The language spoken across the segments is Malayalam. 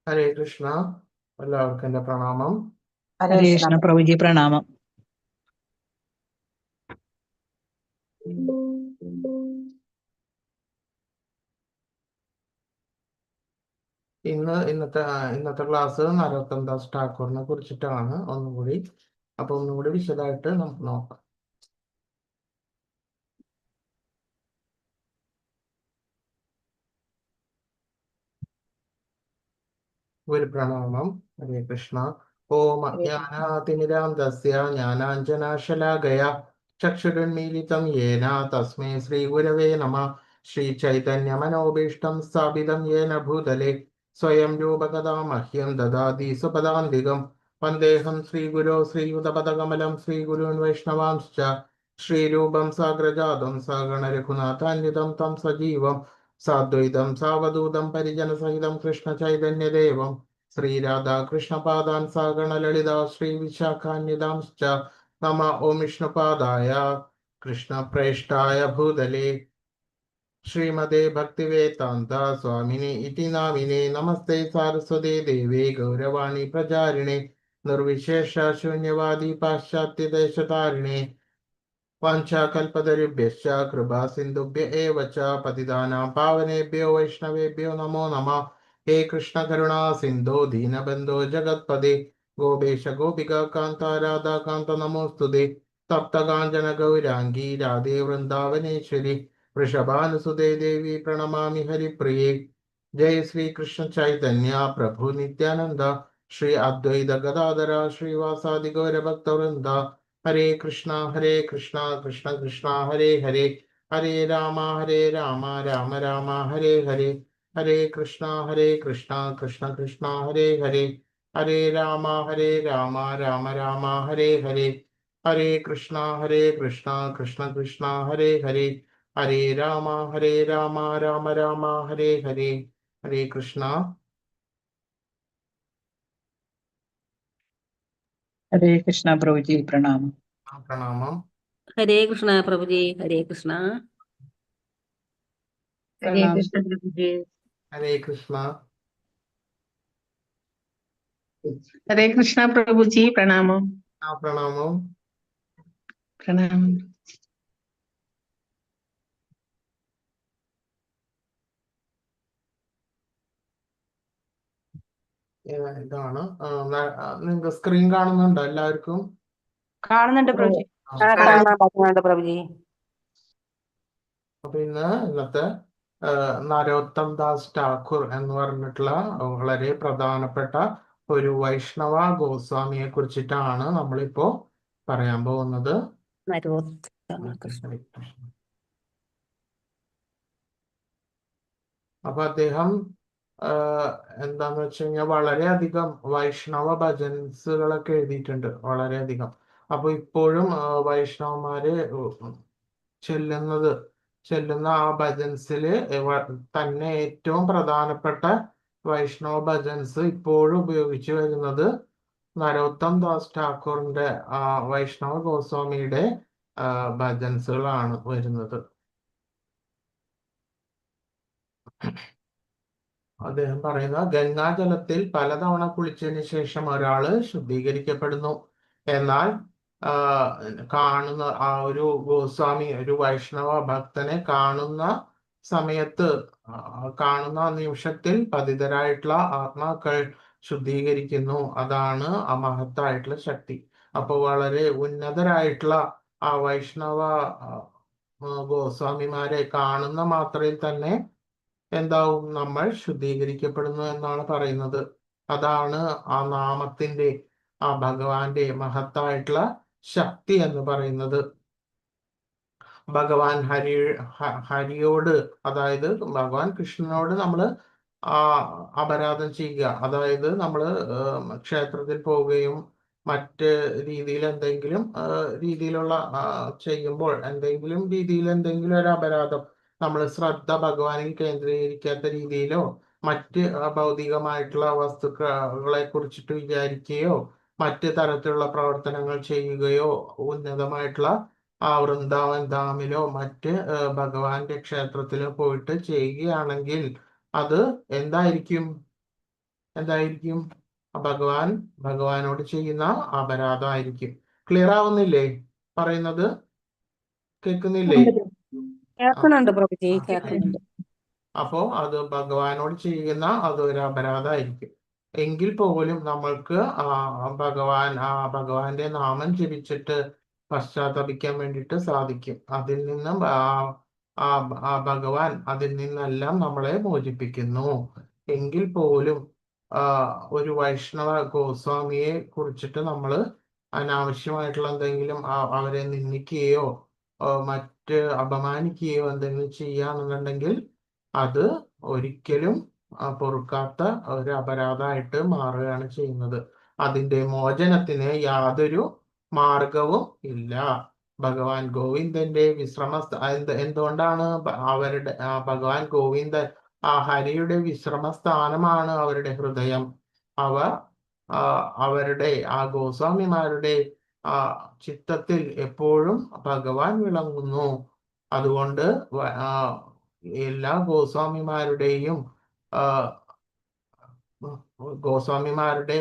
ഹരേ കൃഷ്ണ. എല്ലാവർക്കും എൻ്റെ പ്രണാമം. ഹരേ ഹരേ കൃഷ്ണ. കൃഷ്ണ പ്രഭുജി പ്രണാമം. ഇന്നത്തെ ക്ലാസ് നരോത്തം ദാസ് ഠാക്കൂറിനെ കുറിച്ചിട്ടാണ്. ഒന്നുകൂടി വിശദമായിട്ട് നമുക്ക് നോക്കാം. ഒരു പ്രണാമം. ഹരേ കൃഷ്ണ. ഓം അജ്ഞാനാതിമിരാന്തസ്യ ജ്ഞാനാഞ്ജനാശലാകയ ചക്ഷുരുന്മീലിതം യേന തസ്മൈ ശ്രീഗുരവേ നമഃ. ശ്രീചൈതന്യമനോഭീഷ്ടം സ്ഥാപിതം യേന ഭൂതലെ സ്വയം രൂപകഥാ മഹ്യം ദദാതി സ്വപദാന്തികം. വന്ദേഹം ശ്രീഗുരോ ശ്രീയുതപദകമലം ശ്രീഗുരുൻ വൈഷ്ണവാംശ്ച ശ്രീരൂപം സാഗ്രജാതം സഗണരഘുനാഥാന്വിതം തം സജീവം സാദ്വൈതം സാവധൂതം പരിജനസഹിതം കൃഷ്ണചൈതന്യദേവം ശ്രീരാധാകൃഷ്ണപാദാൻ സഗണലളിതാ ശ്രീവിശാഖാന്വിതാംശ്ച നമ. ഓം വിഷ്ണുപാദായ കൃഷ്ണപ്രേഷ്ഠായ ഭൂതലേ ശ്രീമതേ ഭക്തിവേദാന്ത സ്വാമിനി ഇതി നാമിനെ നമസ്തേ സാരസ്വതേ ദേവേ ഗൗരവാണി പ്രചാരിണേ നിർവിശേഷ ശൂന്യവാദി പാശ്ചാത്യദേശതാരിണേ വാഞ്ചാകൽപതരുഭ്യശ്ച കൃപാ സിന്ധുഭ്യ ഏവ ച പതിതാനാം പാവനേഭ്യോ വൈഷ്ണവേഭ്യോ നമോ നമഃ. ഹേ കൃഷ്ണ കരുണാ സിന്ധോ ദീനബന്ധോ ജഗത്പദേ ഗോപേശ ഗോപിക കാന്ത രാധാകാന്ത നമോസ്തുതേ. തപ്തകാഞ്ചന ഗൗരാംഗീ രാധേ വൃന്ദാവനേശ്വരി വൃഷഭാനുസുതേ ദേവി പ്രണമാമി ഹരിപ്രിയേ. ജയ ശ്രീ കൃഷ്ണ ചൈതന്യ പ്രഭു നിത്യാനന്ദ ശ്രീ അദ്വൈത ഗദാധര ശ്രീവാസാദി ഗൗരഭക്തവൃന്ദ. ഹരേ കൃഷ്ണ കൃഷ്ണ കൃഷ്ണ ഹരേ ഹരേ ഹരേ രാമ രാമ രാമ ഹരേ ഹരേ. ഹരേ കൃഷ്ണ കൃഷ്ണ കൃഷ്ണ ഹരേ ഹരേ ഹരേ രാമ രാമ രാമ ഹരേ ഹരേ. ഹരേ കൃഷ്ണ കൃഷ്ണ കൃഷ്ണ ഹരേ ഹരേ ഹരേ രാമ രാമ രാമ ഹരേ ഹരേ. ഹരേ കൃഷ്ണ. ഹരേ കൃഷ്ണ പ്രഭുജി പ്രണാമം. പ്രണാമം. ഹരേ കൃഷ്ണ പ്രഭുജി. ഹരേ കൃഷ്ണ. ഹരേ കൃഷ്ണ പ്രഭുജി. ഹരേ കൃഷ്ണ. ഹരേ കൃഷ്ണ പ്രഭുജി പ്രണാമം. പ്രണാമം. പ്രണാമം. ഇതാണ് നിങ്ങൾക്ക് സ്ക്രീൻ കാണുന്നുണ്ടോ എല്ലാവർക്കും? കാണുന്നുണ്ട് പ്രഭുജി. പ്രഭുജി. അപ്പൊ ഇന്നത്തെ നരോത്തം ദാസ് ഠാക്കൂർ എന്ന് പറഞ്ഞിട്ടുള്ള വളരെ പ്രധാനപ്പെട്ട ഒരു വൈഷ്ണവ ഗോസ്വാമിയെ കുറിച്ചിട്ടാണ് നമ്മളിപ്പോ പറയാൻ പോകുന്നത്. അപ്പൊ അദ്ദേഹം എന്താന്ന് വെച്ച് കഴിഞ്ഞാൽ വളരെയധികം വൈഷ്ണവ ഭജൻസുകളൊക്കെ എഴുതിയിട്ടുണ്ട്, വളരെയധികം. അപ്പൊ ഇപ്പോഴും വൈഷ്ണവന്മാര് ചെല്ലുന്ന ആ ഭജൻസില് തന്നെ ഏറ്റവും പ്രധാനപ്പെട്ട വൈഷ്ണവ ഭജൻസ് ഇപ്പോഴും ഉപയോഗിച്ചു വരുന്നത് നരോത്തം ദാസ് ഠാക്കൂറിന്റെ വൈഷ്ണവ ഗോസ്വാമിയുടെ ഭജൻസുകളാണ് വരുന്നത്. അദ്ദേഹം പറയുന്ന ഗംഗാജലത്തിൽ പലതവണ കുളിച്ചതിന് ശേഷം ഒരാള് ശുദ്ധീകരിക്കപ്പെടുന്നു. എന്നാൽ കാണുന്ന ആ ഒരു ഗോസ്വാമി, ഒരു വൈഷ്ണവ ഭക്തനെ കാണുന്ന സമയത്ത്, കാണുന്ന നിമിഷത്തിൽ പതിതരായിട്ടുള്ള ആത്മാക്കൾ ശുദ്ധീകരിക്കുന്നു. അതാണ് ആ മഹത്തായിട്ടുള്ള ശക്തി. അപ്പോൾ വളരെ ഉന്നതരായിട്ടുള്ള ആ വൈഷ്ണവ ഗോസ്വാമിമാരെ കാണുന്ന മാത്രയിൽ തന്നെ എന്താവും, നമ്മൾ ശുദ്ധീകരിക്കപ്പെടുന്നു എന്നാണ് പറയുന്നത്. അതാണ് ആ നാമത്തിന്റെ, ആ ഭഗവാന്റെ മഹത്തായിട്ടുള്ള ശക്തി എന്ന് പറയുന്നത്. ഭഗവാൻ ഹരിയോട്, അതായത് ഭഗവാൻ കൃഷ്ണനോട് നമ്മൾ അപരാധം ചെയ്യുക, അതായത് നമ്മൾ ക്ഷേത്രത്തിൽ പോവുകയും മറ്റ് രീതിയിൽ എന്തെങ്കിലും രീതിയിലുള്ള ചെയ്യുമ്പോൾ എന്തെങ്കിലും രീതിയിൽ എന്തെങ്കിലും ഒരു അപരാധം, നമ്മൾ ശ്രദ്ധ ഭഗവാനിൽ കേന്ദ്രീകരിക്കാത്ത രീതിയിലോ മറ്റ് ഭൗതികമായിട്ടുള്ള വസ്തുക്കളെ കുറിച്ചിട്ട് വിചാരിക്കുകയോ മറ്റ് തരത്തിലുള്ള പ്രവർത്തനങ്ങൾ ചെയ്യുകയോ ഉന്നതമായിട്ടുള്ള വൃന്ദാവൻ ധാമിലോ മറ്റ് ഭഗവാന്റെ ക്ഷേത്രത്തിലോ പോയിട്ട് ചെയ്യുകയാണെങ്കിൽ അത് എന്തായിരിക്കും? എന്തായിരിക്കും? ഭഗവാനോട് ചെയ്യുന്ന അപരാധമായിരിക്കും. ക്ലിയർ ആവുന്നില്ലേ പറയുന്നത്? കേൾക്കുന്നില്ലേ? കേൾക്കുന്നുണ്ട് പ്രഭുജി, ആ. കേൾക്കുന്നുണ്ട്. അപ്പോ അത് ഭഗവാനോട് ചെയ്യുന്ന അതൊരു അപരാധമായിരിക്കും. എങ്കിൽ പോലും നമ്മൾക്ക് ഭഗവാന്റെ നാമം ജപിച്ചിട്ട് പശ്ചാത്തപിക്കാൻ വേണ്ടിയിട്ട് സാധിക്കും. അതിൽ നിന്നും ഭഗവാൻ അതിൽ നിന്നെല്ലാം നമ്മളെ മോചിപ്പിക്കുന്നു. എങ്കിൽ പോലും ഒരു വൈഷ്ണവ ഗോസ്വാമിയെ കുറിച്ചിട്ട് നമ്മൾ അനാവശ്യമായിട്ടുള്ള എന്തെങ്കിലും അവരെ നിന്ദിക്കുകയോ മറ്റ് അപമാനിക്കുകയോ എന്തെങ്കിലും ചെയ്യാന്നുണ്ടെങ്കിൽ അത് ഒരിക്കലും പൊറുക്കാത്ത ഒരു അപരാധമായിട്ട് മാറുകയാണ് ചെയ്യുന്നത്. അതിന്റെ മോചനത്തിന് യാതൊരു മാർഗവും ഇല്ല. ഭഗവാൻ ഗോവിന്ദന്റെ എന്തുകൊണ്ടാണ് ഭഗവാൻ ഗോവിന്ദൻ ഹരിയുടെ വിശ്രമ സ്ഥാനമാണ് അവരുടെ ഹൃദയം. അവരുടെ ഗോസ്വാമിമാരുടെ ചിത്തത്തിൽ എപ്പോഴും ഭഗവാൻ വിളങ്ങുന്നു. അതുകൊണ്ട് എല്ലാ ഗോസ്വാമിമാരുടെ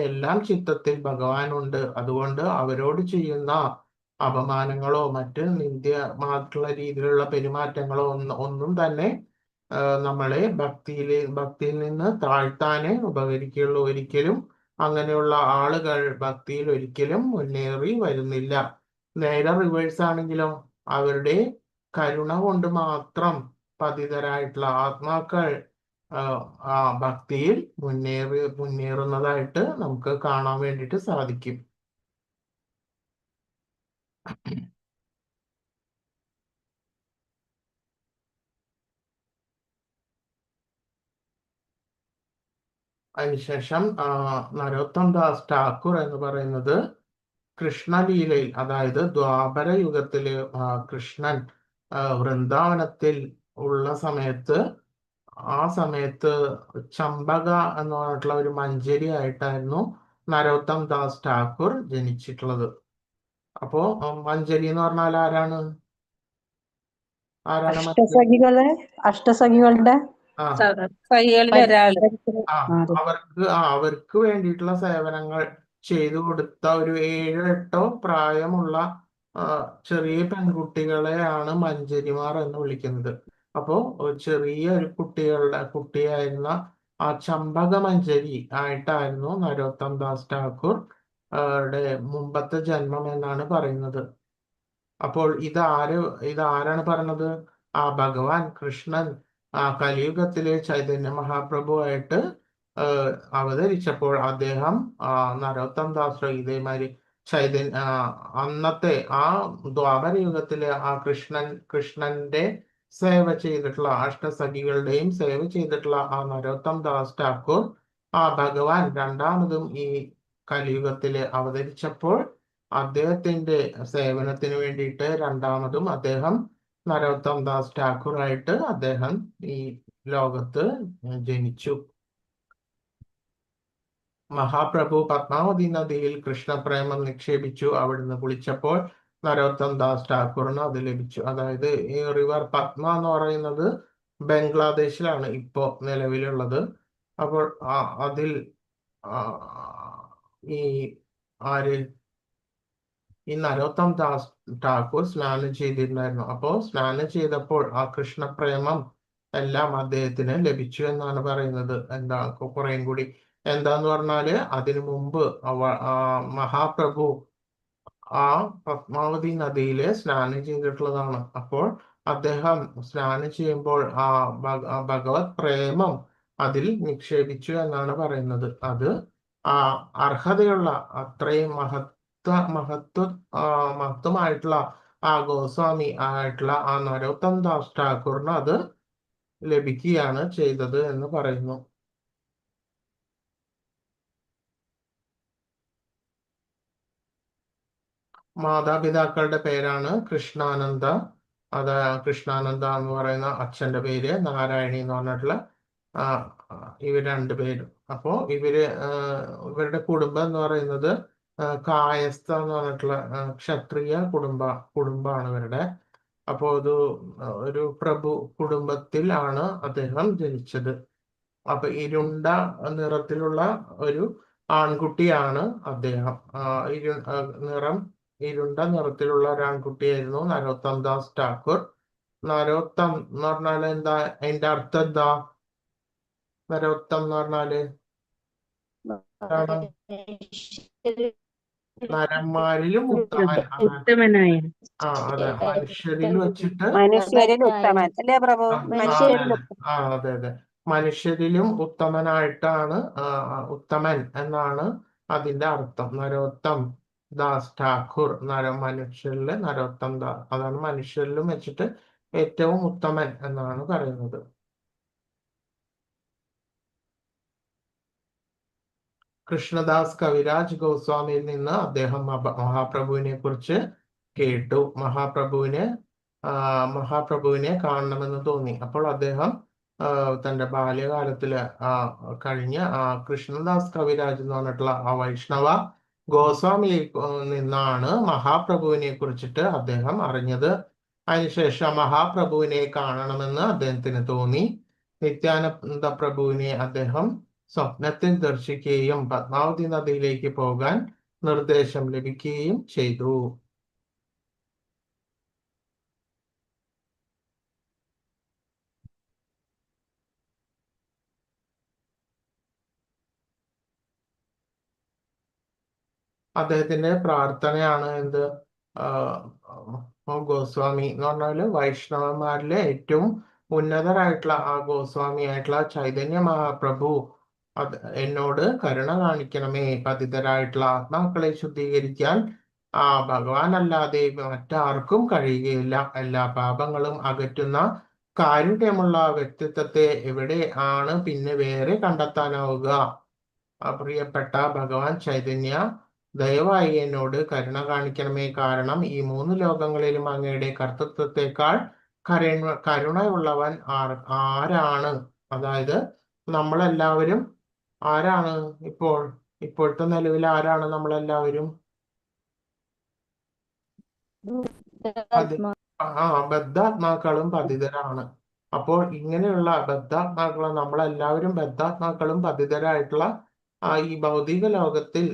എല്ലാം ചിത്തത്തിൽ ഭഗവാനുണ്ട്. അതുകൊണ്ട് അവരോട് ചെയ്യുന്ന അപമാനങ്ങളോ മറ്റ് നിന്ദ്യമായിട്ടുള്ള രീതിയിലുള്ള പെരുമാറ്റങ്ങളോ ഒന്നും തന്നെ നമ്മളെ ഭക്തിയിൽ നിന്ന് താഴ്ത്താനേ ഉപകരിക്കുള്ളൂ. ഒരിക്കലും അങ്ങനെയുള്ള ആളുകൾ ഭക്തിയിൽ ഒരിക്കലും മുന്നേറി വരുന്നില്ല. നേരെ റിവേഴ്സ് ആണെങ്കിലോ അവരുടെ കരുണ കൊണ്ട് മാത്രം പതിതരായിട്ടുള്ള ആത്മാക്കൾ ഭക്തിയിൽ മുന്നേറുന്നതായിട്ട് നമുക്ക് കാണാൻ വേണ്ടിയിട്ട് സാധിക്കും. അതിനുശേഷം നരോത്തം ദാസ് ഠാക്കൂർ എന്ന് പറയുന്നത് കൃഷ്ണലീലയിൽ, അതായത് ദ്വാപര യുഗത്തില് കൃഷ്ണൻ വൃന്ദാവനത്തിൽ ഉള്ള സമയത്ത് ചമ്പക എന്ന് പറഞ്ഞിട്ടുള്ള ഒരു മഞ്ചരി ആയിട്ടായിരുന്നു നരോത്തം ദാസ് ഠാക്കൂർ ജനിച്ചിട്ടുള്ളത്. അപ്പോ മഞ്ചരി എന്ന് പറഞ്ഞാൽ ആരാണ് അഷ്ടസഖികളുടെ അവർക്ക് വേണ്ടിയിട്ടുള്ള സേവനങ്ങൾ ചെയ്തു കൊടുത്ത ഒരു 7-8 പ്രായമുള്ള ചെറിയ പെൺകുട്ടികളെയാണ് മഞ്ചരിമാർ എന്ന് വിളിക്കുന്നത്. അപ്പോ ചെറിയ ഒരു കുട്ടിയായിരുന്ന ചമ്പക മഞ്ചരി ആയിട്ടായിരുന്നു നരോത്തം ദാസ് ഠാക്കൂർ മുമ്പത്തെ ജന്മം എന്നാണ് പറയുന്നത്. അപ്പോൾ ഇതാരാണ് പറഞ്ഞത്? ഭഗവാൻ കൃഷ്ണൻ കലിയുഗത്തിലെ ചൈതന്യ മഹാപ്രഭുവായിട്ട് അവതരിച്ചപ്പോൾ അദ്ദേഹം നരോത്തം ദാസ് ഇതേമാതിരി അന്നത്തെ ദ്വാപര യുഗത്തിലെ കൃഷ്ണന്റെ സേവ ചെയ്തിട്ടുള്ള അഷ്ടസഖികളുടെയും സേവ ചെയ്തിട്ടുള്ള നരോത്തം ദാസ് ഠാക്കൂർ ഭഗവാൻ രണ്ടാമതും ഈ കലിയുഗത്തില് അവതരിച്ചപ്പോൾ അദ്ദേഹത്തിന്റെ സേവനത്തിന് വേണ്ടിയിട്ട് രണ്ടാമതും അദ്ദേഹം നരോത്തം ദാസ് ഠാക്കൂറായിട്ട് അദ്ദേഹം ഈ ലോകത്ത് ജനിച്ചു. മഹാപ്രഭു പത്മാവതി നദിയിൽ കൃഷ്ണപ്രേമം നിക്ഷേപിച്ചു. അവിടുന്ന് കുളിച്ചപ്പോൾ നരോത്തം ദാസ് ഠാക്കൂറിന് അത് ലഭിച്ചു. അതായത് ഈ റിവർ പത്മ എന്ന് പറയുന്നത് ബംഗ്ലാദേശിലാണ് ഇപ്പോ നിലവിലുള്ളത്. അപ്പോൾ അതിൽ ഈ നരോത്തം ദാസ് ഠാക്കൂർ സ്നാനം ചെയ്തിട്ടുണ്ടായിരുന്നു. അപ്പോ സ്നാനം ചെയ്തപ്പോൾ കൃഷ്ണപ്രേമം എല്ലാം അദ്ദേഹത്തിന് ലഭിച്ചു എന്നാണ് പറയുന്നത്. കുറേയും കൂടി എന്താന്ന് പറഞ്ഞാല് അതിനു മുമ്പ് മഹാപ്രഭു പത്മാവതി നദിയില് സ്നാനം ചെയ്തിട്ടുള്ളതാണ്. അപ്പോൾ അദ്ദേഹം സ്നാനം ചെയ്യുമ്പോൾ ഭഗവത് പ്രേമം അതിൽ നിക്ഷേപിച്ചു എന്നാണ് പറയുന്നത്. അത് അർഹതയുള്ള അത്രയും മഹത്വമായിട്ടുള്ള ഗോസ്വാമി ആയിട്ടുള്ള നരോത്തം ദാസ് ഠാക്കൂറിന് അത് ലഭിക്കുകയാണ് ചെയ്തത് എന്ന് പറയുന്നു. മാതാപിതാക്കളുടെ പേരാണ് കൃഷ്ണാനന്ദ. കൃഷ്ണാനന്ദ എന്ന് പറയുന്ന അച്ഛന്റെ പേര്, നാരായണി എന്ന് പറഞ്ഞിട്ടുള്ള ഇവർ രണ്ടുപേരും. അപ്പോ ഇവരുടെ കുടുംബം എന്ന് പറയുന്നത് കായസ്ഥ എന്ന് പറഞ്ഞിട്ടുള്ള ക്ഷത്രിയ കുടുംബമാണ് ഇവരുടെ. അപ്പോ ഒരു പ്രഭു കുടുംബത്തിൽ ആണ് അദ്ദേഹം ജനിച്ചത്. അപ്പൊ ഇരുണ്ട നിറത്തിലുള്ള ഒരു ആൺകുട്ടിയാണ് അദ്ദേഹം. ഇരുണ്ട നിറത്തിലുള്ള ഒരു ആൺകുട്ടിയായിരുന്നു നരോത്തം ദാസ് ഠാക്കൂർ. നരോത്തം എന്ന് പറഞ്ഞാൽ എന്താ, അതിന്റെ അർത്ഥം എന്താ? നരോത്തം എന്ന് പറഞ്ഞാല് എന്താണ്? നരന്മാരിലും ഉത്തമൻ. ഉത്തമനായ അതെ, മനുഷ്യരിൽ വെച്ചിട്ട് മനുഷ്യരിൽ ഉത്തമൻ അല്ലേ പ്രഭു? മനുഷ്യരിൽ അതെ അതെ, മനുഷ്യരിലും ഉത്തമനായിട്ടാണ്, ഉത്തമൻ എന്നാണ് അതിന്റെ അർത്ഥം. നരോത്തം ദാസ് ഠാക്കൂർ, മനുഷ്യരില് നരോത്തം ദാസ്, അതാണ് മനുഷ്യരിലും വെച്ചിട്ട് ഏറ്റവും ഉത്തമൻ എന്നാണ് പറയുന്നത്. കൃഷ്ണദാസ് കവിരാജ് ഗോസ്വാമിയിൽ നിന്ന് അദ്ദേഹം മഹാപ്രഭുവിനെ കുറിച്ച് കേട്ടു. മഹാപ്രഭുവിനെ കാണണമെന്ന് തോന്നി. അപ്പോൾ അദ്ദേഹം തന്റെ ബാല്യകാലത്തില് കഴിഞ്ഞ കൃഷ്ണദാസ് കവിരാജ് എന്ന് പറഞ്ഞിട്ടുള്ള ആ വൈഷ്ണവ ഗോസ്വാമിയിൽ നിന്നാണ് മഹാപ്രഭുവിനെ കുറിച്ചിട്ട് അദ്ദേഹം അറിഞ്ഞത്. അതിനുശേഷം മഹാപ്രഭുവിനെ കാണണമെന്ന് അദ്ദേഹത്തിന് തോന്നി. നിത്യാനന്ദ പ്രഭുവിനെ അദ്ദേഹം സ്വപ്നത്തിൽ ദർശിക്കുകയും പത്മാവതി നദിയിലേക്ക് പോകാൻ നിർദ്ദേശം ലഭിക്കുകയും ചെയ്തു. അദ്ദേഹത്തിന്റെ പ്രാർത്ഥനയാണ് എന്ത്? ഗോസ്വാമി എന്ന് പറഞ്ഞാല് വൈഷ്ണവന്മാരിലെ ഏറ്റവും ഉന്നതരായിട്ടുള്ള ആ ഗോസ്വാമി ആയിട്ടുള്ള ചൈതന്യ മഹാപ്രഭു എന്നോട് കരുണ കാണിക്കണമേ, പതിതരായിട്ടുള്ള ആത്മാക്കളെ ശുദ്ധീകരിക്കാൻ ഭഗവാൻ അല്ലാതെ മറ്റാർക്കും കഴിയുകയില്ല. എല്ലാ പാപങ്ങളും അകറ്റുന്ന കാരുണ്യമുള്ള വ്യക്തിത്വത്തെ എവിടെ ആണ് പിന്നെ വേറെ കണ്ടെത്താനാവുക? പ്രിയപ്പെട്ട ഭഗവാൻ ചൈതന്യ, ദയവായി എന്നോട് കരുണ കാണിക്കണമേ. കാരണം ഈ 3 ലോകങ്ങളിലും അങ്ങയുടെ കർത്തൃത്വത്തെക്കാൾ കരുണയുള്ളവൻ ആരാണ്? അതായത് നമ്മളെല്ലാവരും ആരാണ്? ഇപ്പോഴത്തെ നിലവിൽ ആരാണ് നമ്മളെല്ലാവരും? ബദ്ധാത്മാക്കളും പതിതരാണ്. അപ്പോൾ ഇങ്ങനെയുള്ള ബദ്ധാത്മാക്കളും നമ്മളെല്ലാവരും ബദ്ധാത്മാക്കളും പതിതരായിട്ടുള്ള ഈ ഭൗതിക ലോകത്തിൽ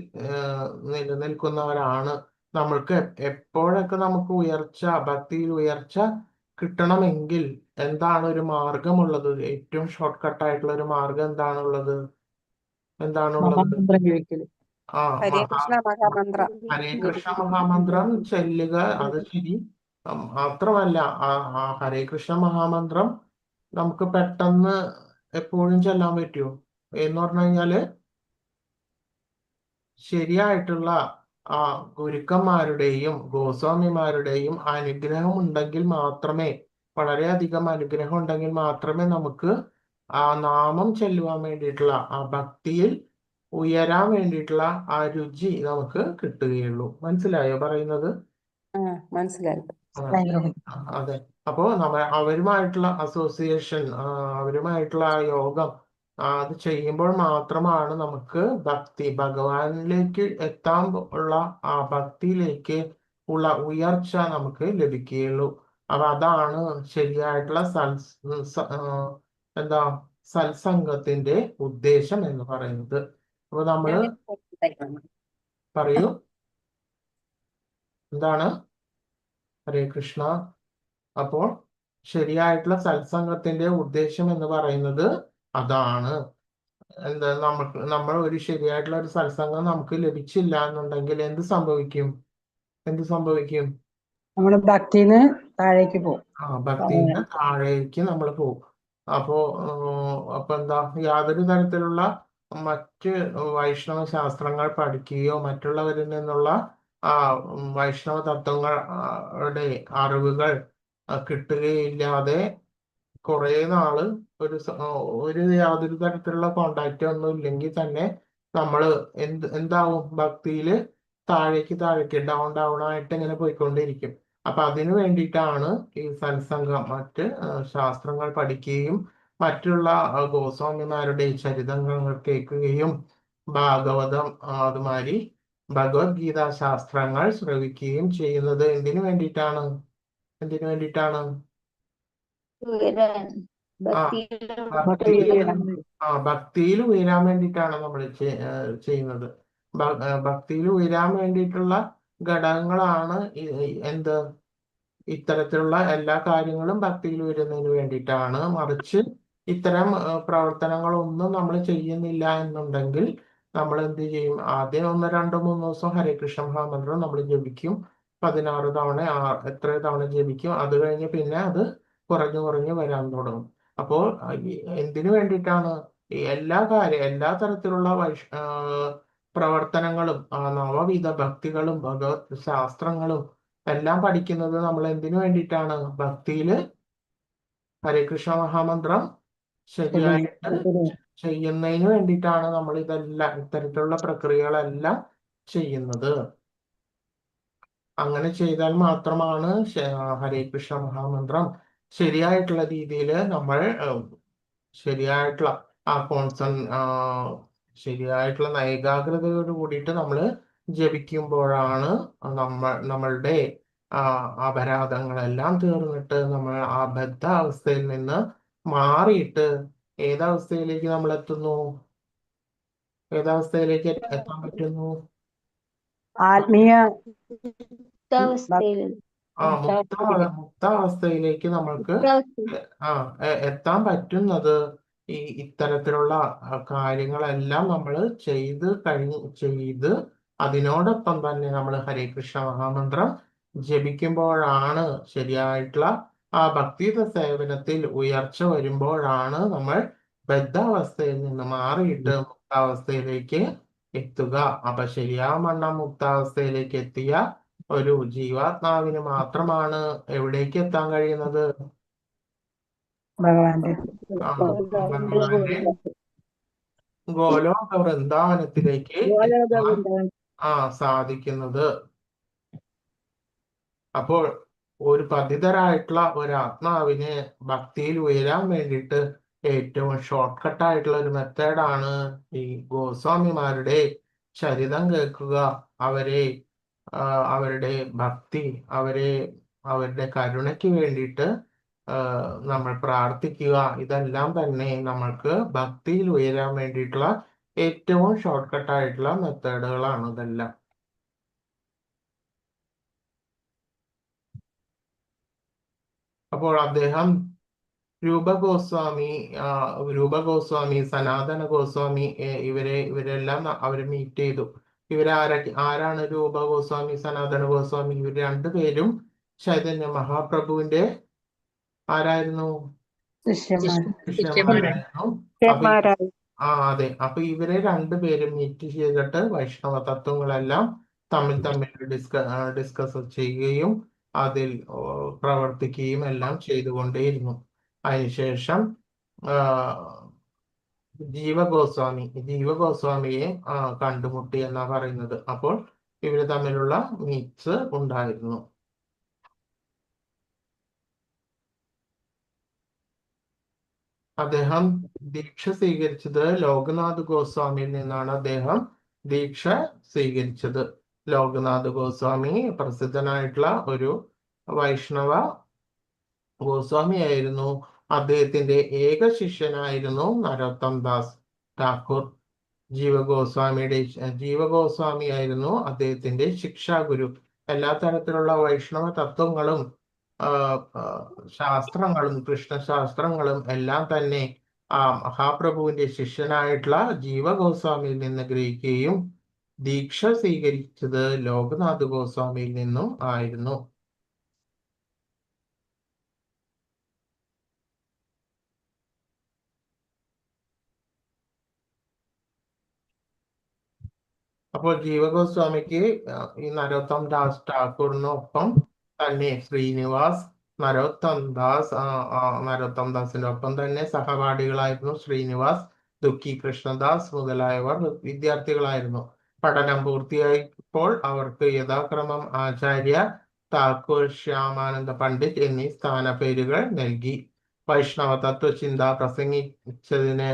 നിലനിൽക്കുന്നവരാണ്. നമ്മൾക്ക് എപ്പോഴൊക്കെ നമുക്ക് ഭക്തിയിൽ ഉയർച്ച കിട്ടണമെങ്കിൽ എന്താണ് ഒരു മാർഗമുള്ളത്? ഏറ്റവും ഷോർട്ട് കട്ട് ആയിട്ടുള്ള ഒരു മാർഗം എന്താണുള്ളത്? ഹരേ കൃഷ്ണ മഹാമന്ത്രം. ഹരേ കൃഷ്ണ മഹാമന്ത്രം ചെല്ലുക. അത് ശരി. മാത്രമല്ല ഹരേ കൃഷ്ണ മഹാമന്ത്രം നമുക്ക് പെട്ടെന്ന് എപ്പോഴും ചെല്ലാൻ പറ്റുമോ എന്ന് പറഞ്ഞു കഴിഞ്ഞാല് ശരിയായിട്ടുള്ള ഗുരുക്കന്മാരുടെയും ഗോസ്വാമിമാരുടെയും അനുഗ്രഹം ഉണ്ടെങ്കിൽ മാത്രമേ, വളരെയധികം അനുഗ്രഹം ഉണ്ടെങ്കിൽ മാത്രമേ നമുക്ക് ആ നാമം ചെല്ലുവാൻ വേണ്ടിയിട്ടുള്ള ആ ഭക്തിയിൽ ഉയരാൻ വേണ്ടിയിട്ടുള്ള ആ രുചി നമുക്ക് കിട്ടുകയുള്ളൂ. മനസ്സിലായോ പറയുന്നത്? മനസ്സിലായി. അതെ. അപ്പോ അവരുമായിട്ടുള്ള അസോസിയേഷൻ, അവരുമായിട്ടുള്ള ആ യോഗം അത് ചെയ്യുമ്പോൾ മാത്രമാണ് നമുക്ക് ഭഗവാനിലേക്ക് എത്താൻ ഉള്ള ആ ഭക്തിയിലേക്ക് ഉള്ള ഉയർച്ച നമുക്ക് ലഭിക്കുകയുള്ളൂ. അപ്പൊ അതാണ് ശരിയായിട്ടുള്ള എന്താ സത്സംഗത്തിന്റെ ഉദ്ദേശം എന്ന് പറയുന്നത്. അപ്പൊ നമ്മള് പറയൂ, എന്താണ്? ഹരേ കൃഷ്ണ. അപ്പോൾ ശരിയായിട്ടുള്ള സത്സംഗത്തിന്റെ ഉദ്ദേശം എന്ന് പറയുന്നത് അതാണ്. എന്താ, നമ്മൾ ഒരു ശരിയായിട്ടുള്ള ഒരു സത്സംഗം നമുക്ക് ലഭിച്ചില്ല എന്നുണ്ടെങ്കിൽ എന്ത് സംഭവിക്കും? നമ്മുടെ ഭക്തിന്ന് താഴേക്ക് പോകും. ഭക്തിന്ന് താഴേക്ക് നമ്മൾ പോകും. അപ്പോ എന്താ, യാതൊരു തരത്തിലുള്ള മറ്റ് വൈഷ്ണവ ശാസ്ത്രങ്ങൾ പഠിക്കുകയോ മറ്റുള്ളവരിൽ നിന്നുള്ള വൈഷ്ണവ തത്വങ്ങളുടെ അറിവുകൾ കിട്ടുകയില്ലാതെ കുറെ നാള് ഒരു യാതൊരു തരത്തിലുള്ള കോണ്ടാക്റ്റ് ഒന്നും ഇല്ലെങ്കിൽ തന്നെ നമ്മള് എന്താവും? ഭക്തിയില് താഴേക്ക് ഡൗൺ ആയിട്ട് ഇങ്ങനെ പോയിക്കൊണ്ടിരിക്കും. അപ്പൊ അതിനു വേണ്ടിയിട്ടാണ് ഈ സത്സംഗം, മറ്റ് ശാസ്ത്രങ്ങൾ പഠിക്കുകയും മറ്റുള്ള ഗോസ്വാമിമാരുടെ ചരിതങ്ങൾ കേൾക്കുകയും ഭാഗവതം അതുമാതിരി ഭഗവത്ഗീത ശാസ്ത്രങ്ങൾ ശ്രവിക്കുകയും ചെയ്യുന്നത് എന്തിനു വേണ്ടിയിട്ടാണ്? ആ ഭക്തിയിൽ ഉയരാൻ വേണ്ടിയിട്ടാണ് നമ്മൾ ചെയ്യുന്നത്. ഭക്തിയിൽ ഉയരാൻ വേണ്ടിയിട്ടുള്ള ഘടകങ്ങളാണ് എന്ത് ഇത്തരത്തിലുള്ള എല്ലാ കാര്യങ്ങളും ഭക്തിയിൽ ഉയരുന്നതിന് വേണ്ടിയിട്ടാണ്. മറിച്ച് ഇത്തരം പ്രവർത്തനങ്ങളൊന്നും നമ്മൾ ചെയ്യുന്നില്ല എന്നുണ്ടെങ്കിൽ നമ്മൾ എന്ത് ചെയ്യും? ആദ്യം 1, 2, 3 ദിവസം ഹരേ കൃഷ്ണ മഹാമന്ത്രം നമ്മൾ ജപിക്കും. 16 തവണ എത്ര തവണ ജപിക്കും. അത് കഴിഞ്ഞ് പിന്നെ അത് കുറഞ്ഞു കുറഞ്ഞു വരാൻ തുടങ്ങും. അപ്പോൾ എന്തിനു വേണ്ടിയിട്ടാണ് എല്ലാ തരത്തിലുള്ള പ്രവർത്തനങ്ങളും നവവിധ ഭക്തികളും ഭഗവത് ശാസ്ത്രങ്ങളും എല്ലാം പഠിക്കുന്നത് നമ്മൾ എന്തിനു വേണ്ടിയിട്ടാണ്? ഭക്തിയില് ഹരേ കൃഷ്ണ മഹാമന്ത്രം ശരിയായിട്ട് ചെയ്യുന്നതിന് വേണ്ടിയിട്ടാണ് നമ്മൾ ഇത്തരത്തിലുള്ള പ്രക്രിയകളെല്ലാം ചെയ്യുന്നത്. അങ്ങനെ ചെയ്താൽ മാത്രമാണ് ഹരേ കൃഷ്ണ മഹാമന്ത്രം ശരിയായിട്ടുള്ള രീതിയിൽ നമ്മൾ ശരിയായിട്ടുള്ള ശരിയായിട്ടുള്ള ഏകാഗ്രതയോട് കൂടിയിട്ട് നമ്മൾ ജപിക്കുമ്പോഴാണ് നമ്മളുടെ അപരാധങ്ങളെല്ലാം തീർന്നിട്ട് നമ്മൾ ആ ബദ്ധാവസ്ഥയിൽ നിന്ന് മാറിയിട്ട് ഏതവസ്ഥയിലേക്ക് നമ്മൾ എത്തുന്നു? ഏതവസ്ഥയിലേക്ക് എത്താൻ പറ്റുന്നു? ആത്മീയ മുക്താവസ്ഥയിലേക്ക് നമ്മൾക്ക് എത്താൻ പറ്റുന്നത് ഇത്തരത്തിലുള്ള കാര്യങ്ങളെല്ലാം നമ്മൾ ചെയ്ത് അതിനോടൊപ്പം തന്നെ നമ്മൾ ഹരേ കൃഷ്ണ മഹാമന്ത്രം ജപിക്കുമ്പോഴാണ് ശരിയായിട്ടുള്ള ആ ഭക്തിയുത സേവനത്തിൽ ഉയർച്ച വരുമ്പോഴാണ് നമ്മൾ ബദ്ധാവസ്ഥയിൽ നിന്ന് മാറിയിട്ട് മുക്താവസ്ഥയിലേക്ക് എത്തുക. അപ്പൊ ശരിയാവണ്ണം മുക്താവസ്ഥയിലേക്ക് എത്തിയ ഒരു ജീവാത്മാവിന് മാത്രമാണ് എവിടേക്ക് എത്താൻ കഴിയുന്നത്? ഭഗവാന്റെ ഭഗവാന്റെ ഗോലോക വൃന്ദാവനത്തിലേക്ക് സാധിക്കുന്നത്. അപ്പോൾ ഒരു പതിതരായിട്ടുള്ള ഒരു ആത്മാവിന് ഭക്തിയിൽ ഉയരാൻ വേണ്ടിയിട്ട് ഏറ്റവും ഷോർട്ട് കട്ടായിട്ടുള്ള ഒരു മെത്തേഡാണ് ഈ ഗോസ്വാമിമാരുടെ ചരിതം കേൾക്കുക, അവരുടെ ഭക്തി, അവരുടെ കരുണയ്ക്ക് വേണ്ടിയിട്ട് നമ്മൾ പ്രാർത്ഥിക്കുക. ഇതെല്ലാം തന്നെ നമ്മൾക്ക് ഭക്തിയിൽ ഉയരാൻ വേണ്ടിയിട്ടുള്ള ഏറ്റവും ഷോർട്ട് കട്ടായിട്ടുള്ള മെത്തേഡുകളാണ് ഇതെല്ലാം. അപ്പോൾ അദ്ദേഹം രൂപ ഗോസ്വാമി, സനാതന ഗോസ്വാമി ഇവരെല്ലാം അവര് മീറ്റ് ചെയ്തു. ആരാണ് രൂപ ഗോസ്വാമി, സനാതന ഗോസ്വാമി? ഇവർ രണ്ടുപേരും ചൈതന്യ മഹാപ്രഭുവിന്റെ ആരായിരുന്നു? ശിഷ്യന്മാരായിരുന്നു. അതെ. അപ്പൊ ഇവരെ രണ്ടുപേരും മീറ്റ് ചെയ്തിട്ട് വൈഷ്ണവ തത്വങ്ങളെല്ലാം തമ്മിൽ ഡിസ്കസ് ചെയ്യുകയും അതിൽ പ്രവർത്തിക്കുകയും എല്ലാം ചെയ്തുകൊണ്ടേയിരുന്നു. അതിനുശേഷം ജീവഗോസ്വാമിയെ കണ്ടുമുട്ടി എന്നാ പറയുന്നത്. അപ്പോൾ ഇവര് തമ്മിലുള്ള മീറ്റ്സ് ഉണ്ടായിരുന്നു. അദ്ദേഹം ദീക്ഷ സ്വീകരിച്ചത് ലോക്നാഥ് ഗോസ്വാമിയിൽ നിന്നാണ്. അദ്ദേഹം ദീക്ഷ സ്വീകരിച്ചത് ലോക്നാഥ് ഗോസ്വാമി പ്രസിദ്ധനായിട്ടുള്ള ഒരു വൈഷ്ണവ ഗോസ്വാമിയായിരുന്നു. അദ്ദേഹത്തിന്റെ ഏക ശിഷ്യനായിരുന്നു നരോത്തം ദാസ് ഠാക്കൂർ. ജീവഗോസ്വാമി ആയിരുന്നു അദ്ദേഹത്തിന്റെ ശിക്ഷാഗുരു. എല്ലാ തരത്തിലുള്ള വൈഷ്ണവ തത്വങ്ങളും ശാസ്ത്രങ്ങളും കൃഷ്ണശാസ്ത്രങ്ങളും എല്ലാം തന്നെ മഹാപ്രഭുവിന്റെ ശിഷ്യനായിട്ടുള്ള ജീവഗോസ്വാമിയിൽ നിന്ന് ഗ്രഹിക്കുകയും ദീക്ഷ സ്വീകരിച്ചത് ലോക്നാഥ് ഗോസ്വാമിയിൽ നിന്നും ആയിരുന്നു. അപ്പോൾ ജീവഗോസ്വാമിക്ക് ഈ നരോത്തം ദാസ് ഠാക്കൂറിനൊപ്പം തന്നെ നരോത്തം ദാസിന്റെ ഒപ്പം തന്നെ സഹപാഠികളായിരുന്നു ശ്രീനിവാസ്, ദുഃഖി കൃഷ്ണദാസ് മുതലായവർ വിദ്യാർത്ഥികളായിരുന്നു. പഠനം പൂർത്തിയായപ്പോൾ അവർക്ക് യഥാക്രമം ആചാര്യ, താക്കൂർ, ശ്യാമാനന്ദ പണ്ഡിറ്റ് എന്നീ സ്ഥാനപ്പേരുകൾ നൽകി. വൈഷ്ണവ തത്വചിന്ത പ്രസംഗിച്ചതിന്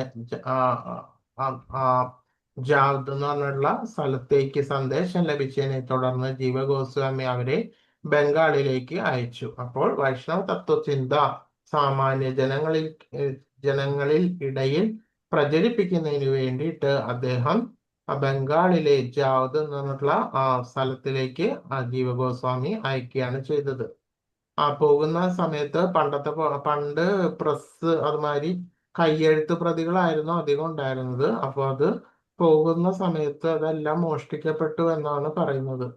ജാവദ് എന്ന് പറഞ്ഞുള്ള സ്ഥലത്തേക്ക് സന്ദേശം ലഭിച്ചതിനെ തുടർന്ന് ജീവഗോസ്വാമി അവരെ ബംഗാളിലേക്ക് അയച്ചു. അപ്പോൾ വൈഷ്ണവ തത്വചിന്ത സാമാന്യ ജനങ്ങളിൽ ഇടയിൽ പ്രചരിപ്പിക്കുന്നതിന് വേണ്ടിയിട്ട് അദ്ദേഹം ബംഗാളിലെ ജാവദ് എന്ന് പറഞ്ഞിട്ടുള്ള ആ സ്ഥലത്തിലേക്ക് ജീവഗോസ്വാമി അയക്കുകയാണ് ചെയ്തത്. ആ പോകുന്ന സമയത്ത് പണ്ട് പ്രസ് അതുമാതിരി കയ്യെഴുത്ത് പ്രതികളായിരുന്നു അധികം ഉണ്ടായിരുന്നത്. അപ്പൊ അത് പോകുന്ന സമയത്ത് അതെല്ലാം മോഷ്ടിക്കപ്പെട്ടു എന്നാണ് പറയുന്നത്.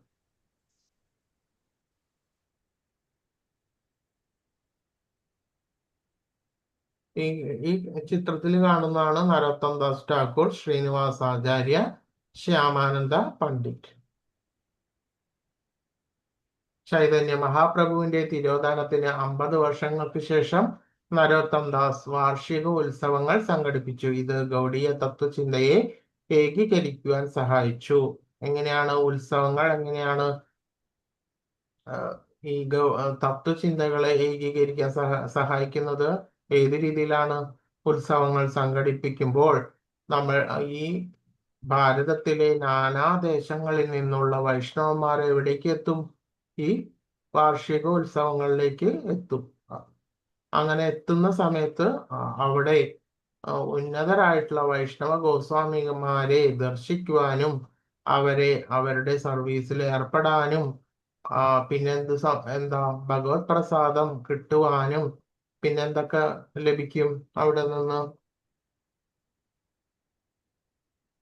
ഈ ചിത്രത്തിൽ കാണുന്നതാണ് നരോത്തം ദാസ് ഠാക്കൂർ, ശ്രീനിവാസാചാര്യ, ശ്യാമാനന്ദ പണ്ഡിറ്റ്. ചൈതന്യ മഹാപ്രഭുവിന്റെ തിരോധാനത്തിന് 50 വർഷങ്ങൾക്ക് ശേഷം നരോത്തം ദാസ് വാർഷിക ഉത്സവങ്ങൾ സംഘടിപ്പിച്ചു. ഇത് ഗൗഡീയ തത്വചിന്തയെ ഏകീകരിക്കുവാൻ സഹായിച്ചു. എങ്ങനെയാണ് ഉത്സവങ്ങൾ, എങ്ങനെയാണ് ഈ തത്വചിന്തകളെ ഏകീകരിക്കാൻ സഹായിക്കുന്നത്? ഏത് രീതിയിലാണ് ഉത്സവങ്ങൾ സംഘടിപ്പിക്കുമ്പോൾ നമ്മൾ ഈ ഭാരതത്തിലെ നാനാ ദേശങ്ങളിൽ നിന്നുള്ള വൈഷ്ണവന്മാർ എവിടേക്ക് എത്തും? ഈ വാർഷിക ഉത്സവങ്ങളിലേക്ക് എത്തും. അങ്ങനെ എത്തുന്ന സമയത്ത് അവിടെ ഉന്നതരായിട്ടുള്ള വൈഷ്ണവ ഗോസ്വാമിമാരെ ദർശിക്കുവാനും അവരുടെ സർവീസിൽ ഏർപ്പെടാനും പിന്നെ എന്താ ഭഗവത് പ്രസാദം കിട്ടുവാനും പിന്നെന്തൊക്കെ ലഭിക്കും അവിടെ നിന്ന്?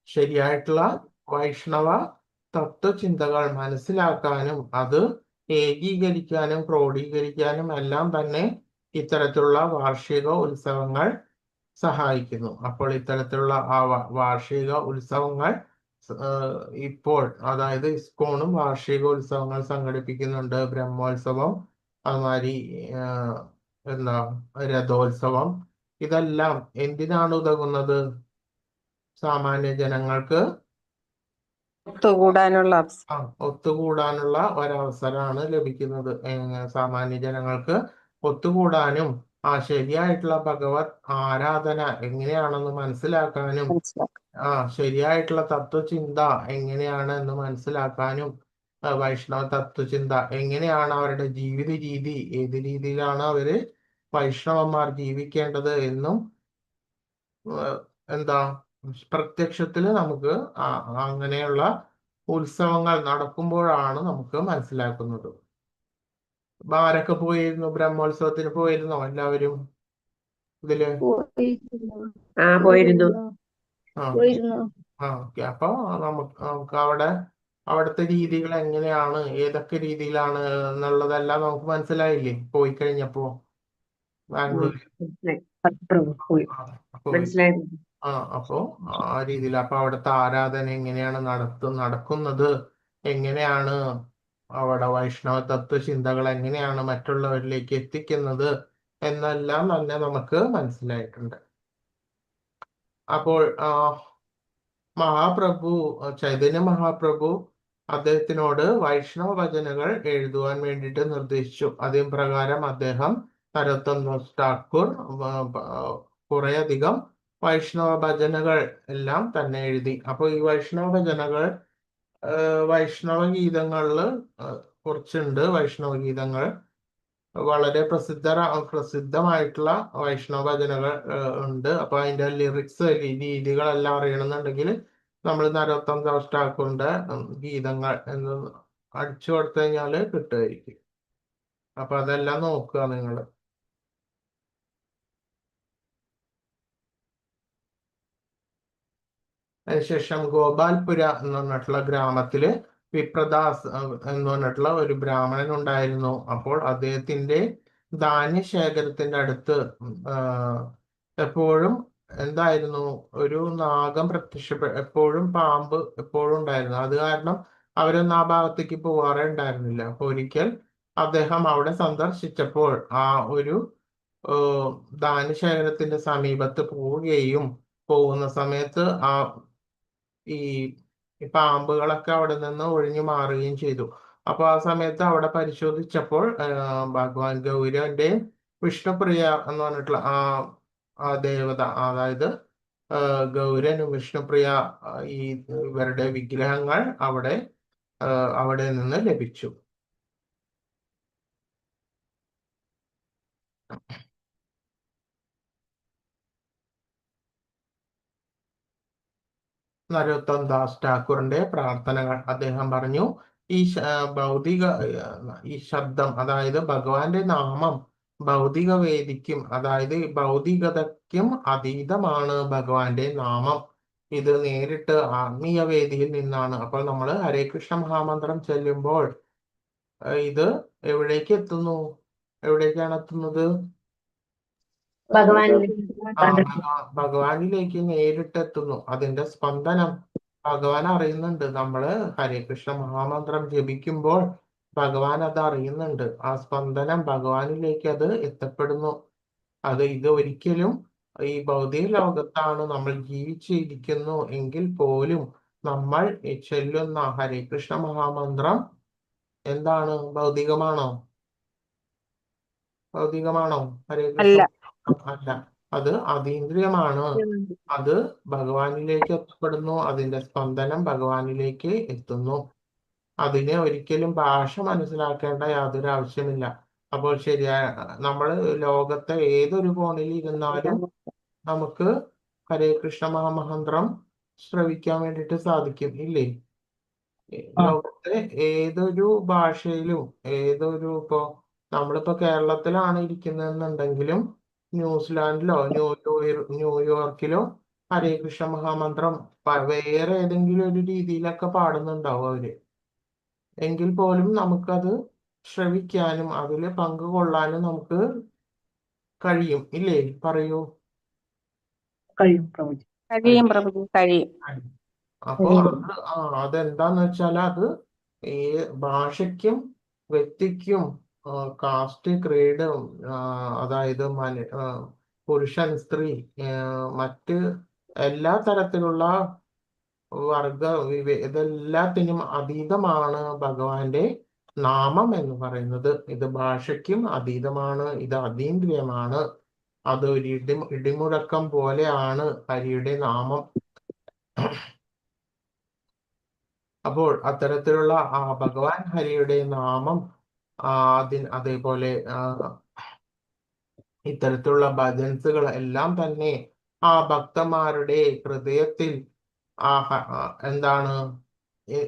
ശരിയായിട്ടുള്ള വൈഷ്ണവ തത്വചിന്തകൾ മനസ്സിലാക്കാനും അത് ഏകീകരിക്കാനും ക്രോഡീകരിക്കാനും എല്ലാം തന്നെ ഇത്തരത്തിലുള്ള വാർഷിക ഉത്സവങ്ങൾ സഹായിക്കുന്നു. അപ്പോൾ ഇത്തരത്തിലുള്ള ആ വാർഷിക ഉത്സവങ്ങൾ ഇപ്പോൾ, അതായത് ഇസ്കോണും വാർഷിക ഉത്സവങ്ങൾ സംഘടിപ്പിക്കുന്നുണ്ട്. ബ്രഹ്മോത്സവം, അതുമാതിരി എന്താ രഥോത്സവം. ഇതെല്ലാം എന്തിനാണ് ഉതകുന്നത്? സാമാന്യ ജനങ്ങൾക്ക് ഒത്തുകൂടാനുള്ള ഒരവസരമാണ് ലഭിക്കുന്നത്. സാമാന്യ ജനങ്ങൾക്ക് ഒത്തുകൂടാനും ശരിയായിട്ടുള്ള ഭഗവത് ആരാധന എങ്ങനെയാണെന്ന് മനസ്സിലാക്കാനും ശരിയായിട്ടുള്ള തത്വചിന്ത എങ്ങനെയാണ് എന്ന് മനസ്സിലാക്കാനും വൈഷ്ണവ തത്വചിന്ത എങ്ങനെയാണ് അവരുടെ ജീവിത രീതി, ഏത് രീതിയിലാണ് അവര് വൈഷ്ണവന്മാർ ജീവിക്കേണ്ടത് എന്നും പ്രത്യക്ഷത്തിൽ നമുക്ക് അങ്ങനെയുള്ള ഉത്സവങ്ങൾ നടക്കുമ്പോഴാണ് നമുക്ക് മനസ്സിലാക്കുന്നത്. ആരൊക്കെ പോയിരുന്നു? ബ്രഹ്മോത്സവത്തിന് പോയിരുന്നോ എല്ലാവരും? ഇതില് പോയിരുന്നു. അപ്പൊ നമുക്ക് അവിടുത്തെ രീതികൾ എങ്ങനെയാണ്, ഏതൊക്കെ രീതിയിലാണ് എന്നുള്ളതെല്ലാം നമുക്ക് മനസ്സിലായില്ലേ പോയി കഴിഞ്ഞപ്പോ ബാംഗ്ലൂരിൽ? അപ്പോ ആ രീതിയിൽ അപ്പൊ അവിടുത്തെ ആരാധന എങ്ങനെയാണ് നടക്കുന്നത്, എങ്ങനെയാണ് അവിടെ വൈഷ്ണവ തത്വചിന്തകൾ എങ്ങനെയാണ് മറ്റുള്ളവരിലേക്ക് എത്തിക്കുന്നത് എന്നെല്ലാം തന്നെ നമുക്ക് മനസ്സിലായിട്ടുണ്ട്. അപ്പോൾ ചൈതന്യ മഹാപ്രഭു അദ്ദേഹത്തിനോട് വൈഷ്ണവ ഭജനകൾ എഴുതുവാൻ വേണ്ടിയിട്ട് നിർദ്ദേശിച്ചു. അതേ പ്രകാരം അദ്ദേഹം നരോത്തം ദാസ് ഠാക്കൂർ കുറേയധികം വൈഷ്ണവ ഭജനകൾ എല്ലാം തന്നെ എഴുതി. അപ്പോൾ ഈ വൈഷ്ണവ ഭജനകൾ വൈഷ്ണവ ഗീതങ്ങളില് കുറച്ചുണ്ട്. വൈഷ്ണവ ഗീതങ്ങൾ വളരെ പ്രസിദ്ധമായിട്ടുള്ള വൈഷ്ണവ ഭജനകൾ ഉണ്ട്. അപ്പൊ അതിന്റെ ലിറിക്സ് രീതികളെല്ലാം അറിയണമെന്നുണ്ടെങ്കിൽ നമ്മൾ നരോത്തം ദാസ് ഠാക്കൂറിന്റെ ഗീതങ്ങൾ എന്ന് അടിച്ചു കൊടുത്തു കഴിഞ്ഞാല് കിട്ടുമായിരിക്കും. അപ്പൊ അതെല്ലാം നോക്കുക നിങ്ങൾ. അതിനുശേഷം ഗോപാൽപുര എന്ന് പറഞ്ഞിട്ടുള്ള ഗ്രാമത്തില് വിപ്രദാസ് എന്ന് പറഞ്ഞിട്ടുള്ള ഒരു ബ്രാഹ്മണൻ ഉണ്ടായിരുന്നു. അപ്പോൾ അദ്ദേഹത്തിന്റെ ധാന്യശേഖരത്തിന്റെ അടുത്ത് എപ്പോഴും എന്തായിരുന്നു, ഒരു നാഗം എപ്പോഴും പാമ്പ് എപ്പോഴും ഉണ്ടായിരുന്നു. അത് കാരണം അവരൊന്നും ആ ഭാഗത്തേക്ക് പോവാറേ ഉണ്ടായിരുന്നില്ല. അപ്പൊ ഒരിക്കൽ അദ്ദേഹം അവിടെ സന്ദർശിച്ചപ്പോൾ ആ ഒരു ധാന്യശേഖരത്തിന്റെ സമീപത്ത് പോവുകയും പോകുന്ന സമയത്ത് ഈ പാമ്പുകളൊക്കെ അവിടെ നിന്ന് ഒഴിഞ്ഞു മാറുകയും ചെയ്തു. അപ്പൊ ആ സമയത്ത് അവിടെ പരിശോധിച്ചപ്പോൾ ഭഗവാൻ ഗൗരവന്റെ വിഷ്ണുപ്രിയ എന്ന് പറഞ്ഞിട്ടുള്ള ആ ദേവത, അതായത് ഗൗരനും വിഷ്ണുപ്രിയ ഈ ഇവരുടെ വിഗ്രഹങ്ങൾ അവിടെ നിന്ന് ലഭിച്ചു. നരോത്തം ദാസ് ഠാക്കൂറിന്റെ പ്രാർത്ഥനകൾ. അദ്ദേഹം പറഞ്ഞു, ഈ ഭൗതിക ഈ ശബ്ദം, അതായത് ഭഗവാന്റെ നാമം ഭൗതിക വേദിക്കും, അതായത് ഭൗതികതയ്ക്കും അതീതമാണ് ഭഗവാന്റെ നാമം. ഇത് നേരിട്ട് ആത്മീയ വേദിയിൽ നിന്നാണ്. അപ്പോൾ നമ്മൾ ഹരേ കൃഷ്ണ മഹാമന്ത്രം ചൊല്ലുമ്പോൾ ഇത് എവിടേക്ക് എത്തുന്നു? എവിടേക്കാണ് എത്തുന്നത്? ഭഗവാനിലേക്ക് നേരിട്ട് എത്തുന്നു. അതിന്റെ സ്പന്ദനം ഭഗവാൻ അറിയുന്നുണ്ട്. നമ്മള് ഹരേ കൃഷ്ണ മഹാമന്ത്രം ജപിക്കുമ്പോൾ ഭഗവാൻ അത് അറിയുന്നുണ്ട്. ആ സ്പന്ദനം ഭഗവാനിലേക്ക് അത് എത്തപ്പെടുന്നു. ഇത് ഒരിക്കലും ഈ ഭൗതിക ലോകത്താണ് നമ്മൾ ജീവിച്ചിരിക്കുന്നു എങ്കിൽ പോലും നമ്മൾ ചൊല്ലുന്ന ഹരേ കൃഷ്ണ മഹാമന്ത്രം എന്താണ്? ഭൗതികമാണോ? ഭൗതികമാണോ ഹരേ കൃഷ്ണ? അല്ല, അത് അതീന്ദ്രിയമാണ്. അത് ഭഗവാനിലേക്ക് എത്തപ്പെടുന്നു. അതിന്റെ സ്പന്ദനം ഭഗവാനിലേക്ക് എത്തുന്നു. അതിന് ഒരിക്കലും ഭാഷ മനസ്സിലാക്കേണ്ട യാതൊരു ആവശ്യമില്ല. അപ്പോൾ ശരിയായ നമ്മൾ ലോകത്തെ ഏതൊരു കോണിൽ ഇരുന്നാലും നമുക്ക് ഹരേ കൃഷ്ണ മഹാമന്ത്രം ശ്രവിക്കാൻ വേണ്ടിയിട്ട് സാധിക്കും, ഇല്ലേ? ലോകത്തെ ഏതൊരു ഭാഷയിലും ഇപ്പോ നമ്മളിപ്പോ കേരളത്തിലാണ് ഇരിക്കുന്നതെന്നുണ്ടെങ്കിലും ന്യൂസിലാൻഡിലോ ന്യൂയോർക്കിലോ ഹരേ കൃഷ്ണ മഹാമന്ത്രം വേറെ ഏതെങ്കിലും ഒരു രീതിയിലൊക്കെ പാടുന്നുണ്ടാവും അവര്. എങ്കിൽ പോലും നമുക്കത് ശ്രവിക്കാനും അതിൽ പങ്കുകൊള്ളാനും നമുക്ക് കഴിയും, ഇല്ലേ? പറയൂ. കഴിയും പ്രഭുജി. കഴിയും പ്രഭുജി, കഴിയും. അപ്പോ അതെന്താന്ന് വെച്ചാൽ അത് ഈ ഭാഷയ്ക്കും വ്യക്തിക്കും കാസ്റ്റ് ക്രീഡ്, അതായത് പുരുഷൻ സ്ത്രീ മറ്റ് എല്ലാ തരത്തിലുള്ള വർഗ ഇതെല്ലാത്തിനും അതീതമാണ് ഭഗവാന്റെ നാമം എന്ന് പറയുന്നത്. ഇത് ഭാഷയ്ക്കും അതീതമാണ്. ഇത് അതീന്ദ്രിയമാണ്. അത് ഒരു ഇടിമുഴക്കം പോലെയാണ് ഹരിയുടെ നാമം. അപ്പോൾ അത്തരത്തിലുള്ള ഭഗവാൻ ഹരിയുടെ നാമം അതേപോലെ ഇത്തരത്തിലുള്ള ഭജൻസുകൾ എല്ലാം തന്നെ ആ ഭക്തന്മാരുടെ ഹൃദയത്തിൽ എന്താണ്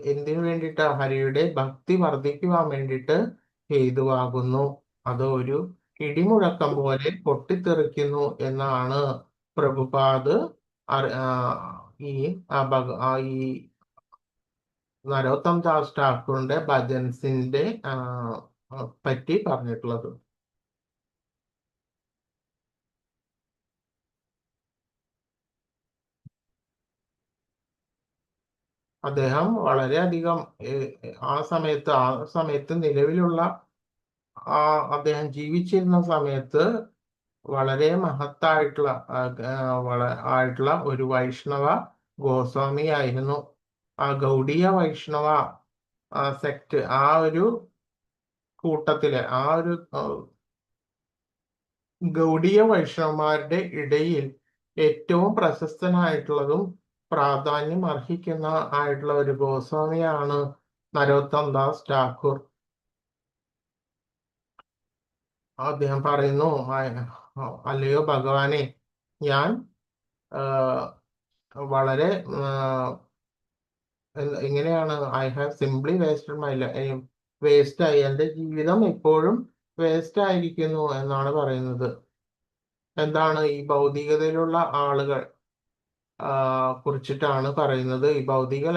എന്തിനു വേണ്ടിയിട്ട്? ഹരിയുടെ ഭക്തി വർദ്ധിക്കുവാൻ വേണ്ടിയിട്ട് ഹേതുവാകുന്നു. അത് ഒരു ഇടിമുഴക്കം പോലെ പൊട്ടിത്തെറിക്കുന്നു എന്നാണ് പ്രഭുപാദ് ഈ നരോത്തം ദാസ് ഠാക്കൂറിന്റെ ഭജൻസിന്റെ പറ്റി പറഞ്ഞിട്ടുള്ളത്. അദ്ദേഹം വളരെയധികം ആ സമയത്ത് നിലവിലുള്ള അദ്ദേഹം ജീവിച്ചിരുന്ന സമയത്ത് വളരെ മഹത്തായിട്ടുള്ള ഒരു വൈഷ്ണവ ഗോസ്വാമി ആയിരുന്നു. ആ ഗൗഡീയ വൈഷ്ണവ സെക്ട്, ആ ഒരു കൂട്ടത്തിലെ ഗൗഡീയ വൈഷ്ണവന്മാരുടെ ഇടയിൽ ഏറ്റവും പ്രശസ്തനായിട്ടുള്ളതും പ്രാധാന്യം അർഹിക്കുന്ന ആയിട്ടുള്ള ഒരു ഗോസ്വാമിയാണ് നരോത്തം ദാസ് ഠാക്കൂർ. അദ്ദേഹം പറയുന്നു, അല്ലയോ ഭഗവാനെ, ഞാൻ വളരെ എങ്ങനെയാണ് I have simply wasted my life, വേസ്റ്റായി, എൻ്റെ ജീവിതം എപ്പോഴും വേസ്റ്റ് ആയിരിക്കുന്നു എന്നാണ് പറയുന്നത്. എന്താണ് ഈ ഭൗതികതയിലുള്ള ആളുകൾ കുറിച്ചിട്ടാണ് പറയുന്നത്. ഈ ഭൗതിക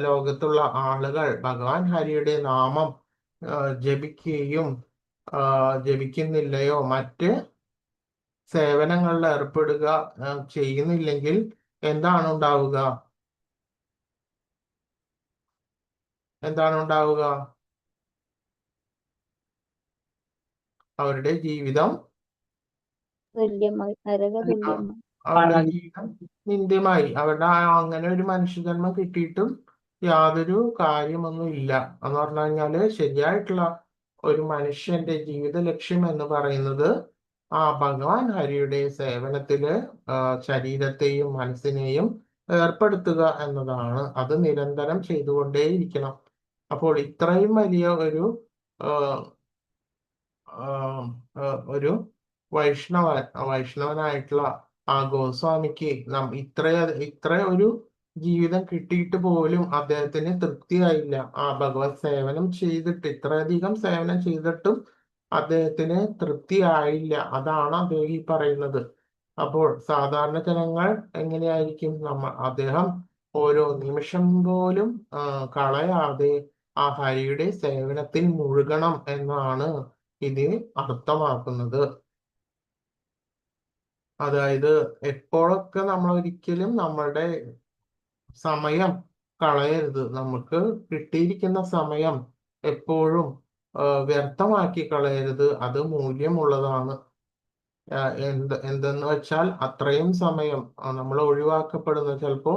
ലോകത്തുള്ള ആളുകൾ ഭഗവാൻ ഹരിയുടെ നാമം ജപിക്കുകയും ജപിക്കുന്നില്ലയോ, മറ്റ് സേവനങ്ങളിൽ ഏർപ്പെടുക ചെയ്യുന്നില്ലെങ്കിൽ എന്താണ് ഉണ്ടാവുക? അവരുടെ ജീവിതം നിന്ദ്യമായി. അവരുടെ അങ്ങനെ ഒരു മനുഷ്യജന്മം കിട്ടിയിട്ടും യാതൊരു കാര്യമൊന്നും ഇല്ല എന്ന് പറഞ്ഞു കഴിഞ്ഞാല് ശരിയായിട്ടുള്ള ഒരു മനുഷ്യന്റെ ജീവിത ലക്ഷ്യം എന്ന് പറയുന്നത് ഭഗവാൻ ഹരിയുടെ സേവനത്തില് ശരീരത്തെയും മനസ്സിനെയും ഏർപ്പെടുത്തുക എന്നതാണ്. അത് നിരന്തരം ചെയ്തുകൊണ്ടേയിരിക്കണം. അപ്പോൾ ഇത്രയും വലിയ ഒരു വൈഷ്ണവനായിട്ടുള്ള ആ ഗോസ്വാമിക്ക് ഇത്ര ഒരു ജീവിതം കിട്ടിയിട്ട് പോലും അദ്ദേഹത്തിന് തൃപ്തിയായില്ല. ആ ഭഗവത് സേവനം ചെയ്തിട്ട് ഇത്രയധികം സേവനം ചെയ്തിട്ടും അദ്ദേഹത്തിന് തൃപ്തിയായില്ല. അതാണ് അദ്ദേഹം ഈ പറയുന്നത്. അപ്പോൾ സാധാരണ ജനങ്ങൾ എങ്ങനെയായിരിക്കും? അദ്ദേഹം ഓരോ നിമിഷം പോലും കളയാതെ ആ ഹരിയുടെ സേവനത്തിൽ മുഴുകണം എന്നാണ് ഇതിന് അർത്ഥമാക്കുന്നത്. അതായത് എപ്പോഴൊക്കെ നമ്മൾ ഒരിക്കലും നമ്മളുടെ സമയം കളയരുത്. നമുക്ക് കിട്ടിയിരിക്കുന്ന സമയം എപ്പോഴും വ്യർത്ഥമാക്കി കളയരുത്. അത് മൂല്യമുള്ളതാണ്. എന്തെന്ന് വെച്ചാൽ അത്രയും സമയം നമ്മൾ ഒഴിവാക്കപ്പെടുന്ന, ചിലപ്പോ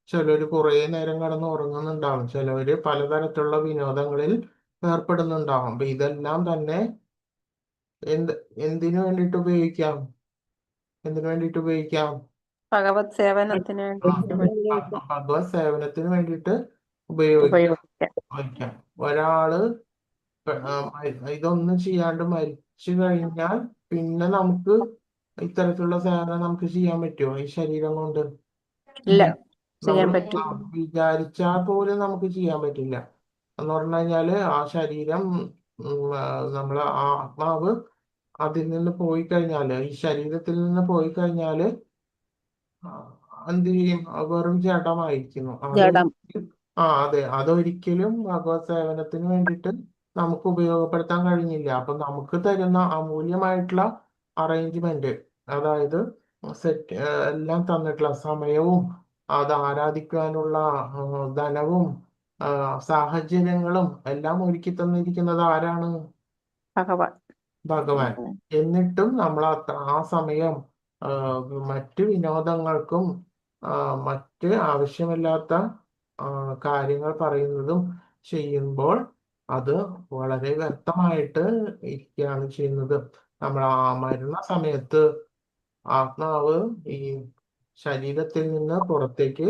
ചിലര് കുറേ നേരം കിടന്ന് ഉറങ്ങുന്നുണ്ടാവും, ചിലവര് പലതരത്തിലുള്ള വിനോദങ്ങളിൽ ഏർപ്പെടുന്നുണ്ടാവും. അപ്പൊ ഇതെല്ലാം തന്നെ എന്തിനു വേണ്ടിയിട്ട് ഉപയോഗിക്കാം? എന്തിനു വേണ്ടിയിട്ട് ഉപയോഗിക്കാം? ഭഗവത് സേവനത്തിന് വേണ്ടി ഭഗവത് സേവനത്തിന് വേണ്ടിയിട്ട് ഉപയോഗിക്കാം. ഉപയോഗിക്കാം. ഒരാള് ഇതൊന്നും ചെയ്യാണ്ട് മരിച്ചു കഴിഞ്ഞാൽ പിന്നെ നമുക്ക് ഇത്തരത്തിലുള്ള സേവനം നമുക്ക് ചെയ്യാൻ പറ്റുമോ ഈ ശരീരം കൊണ്ട്? ഇല്ല, നമ്മൾ ചെയ്യാൻ പറ്റും. വിചാരിച്ചാൽ പോലും നമുക്ക് ചെയ്യാൻ പറ്റില്ല. എന്ന് പറഞ്ഞു കഴിഞ്ഞാല് ആ ശരീരം, നമ്മളെ ആത്മാവ് അതിൽ നിന്ന് പോയി കഴിഞ്ഞാല്, ഈ ശരീരത്തിൽ നിന്ന് പോയി കഴിഞ്ഞാല് എന്ത് ചെയ്യും? വെറും ജഡമായിരിക്കുന്നു. ജഡം. അതെ, അതൊരിക്കലും ഭഗവത് സേവനത്തിന് വേണ്ടിയിട്ട് നമുക്ക് ഉപയോഗപ്പെടുത്താൻ കഴിഞ്ഞില്ല. അപ്പൊ നമുക്ക് തരുന്ന അമൂല്യമായിട്ടുള്ള അറേഞ്ച്മെന്റ്, അതായത് സെറ്റ് എല്ലാം തന്നിട്ടുള്ള സമയവും അത് ആരാധിക്കാനുള്ള ധനവും സാഹചര്യങ്ങളും എല്ലാം ഒരുക്കി തന്നിരിക്കുന്നത് ആരാണ്? ഭഗവാൻ. എന്നിട്ടും നമ്മൾ ആ സമയം മറ്റു വിനോദങ്ങൾക്കും മറ്റ് ആവശ്യമില്ലാത്ത കാര്യങ്ങൾ പറയുന്നതും ചെയ്യുമ്പോൾ അത് വളരെ വ്യക്തമായിട്ട് ഇരിക്കുകയാണ് ചെയ്യുന്നത്. നമ്മൾ ആ മരണ സമയത്ത് ആത്മാവ് ഈ ശരീരത്തിൽ നിന്ന് പുറത്തേക്ക്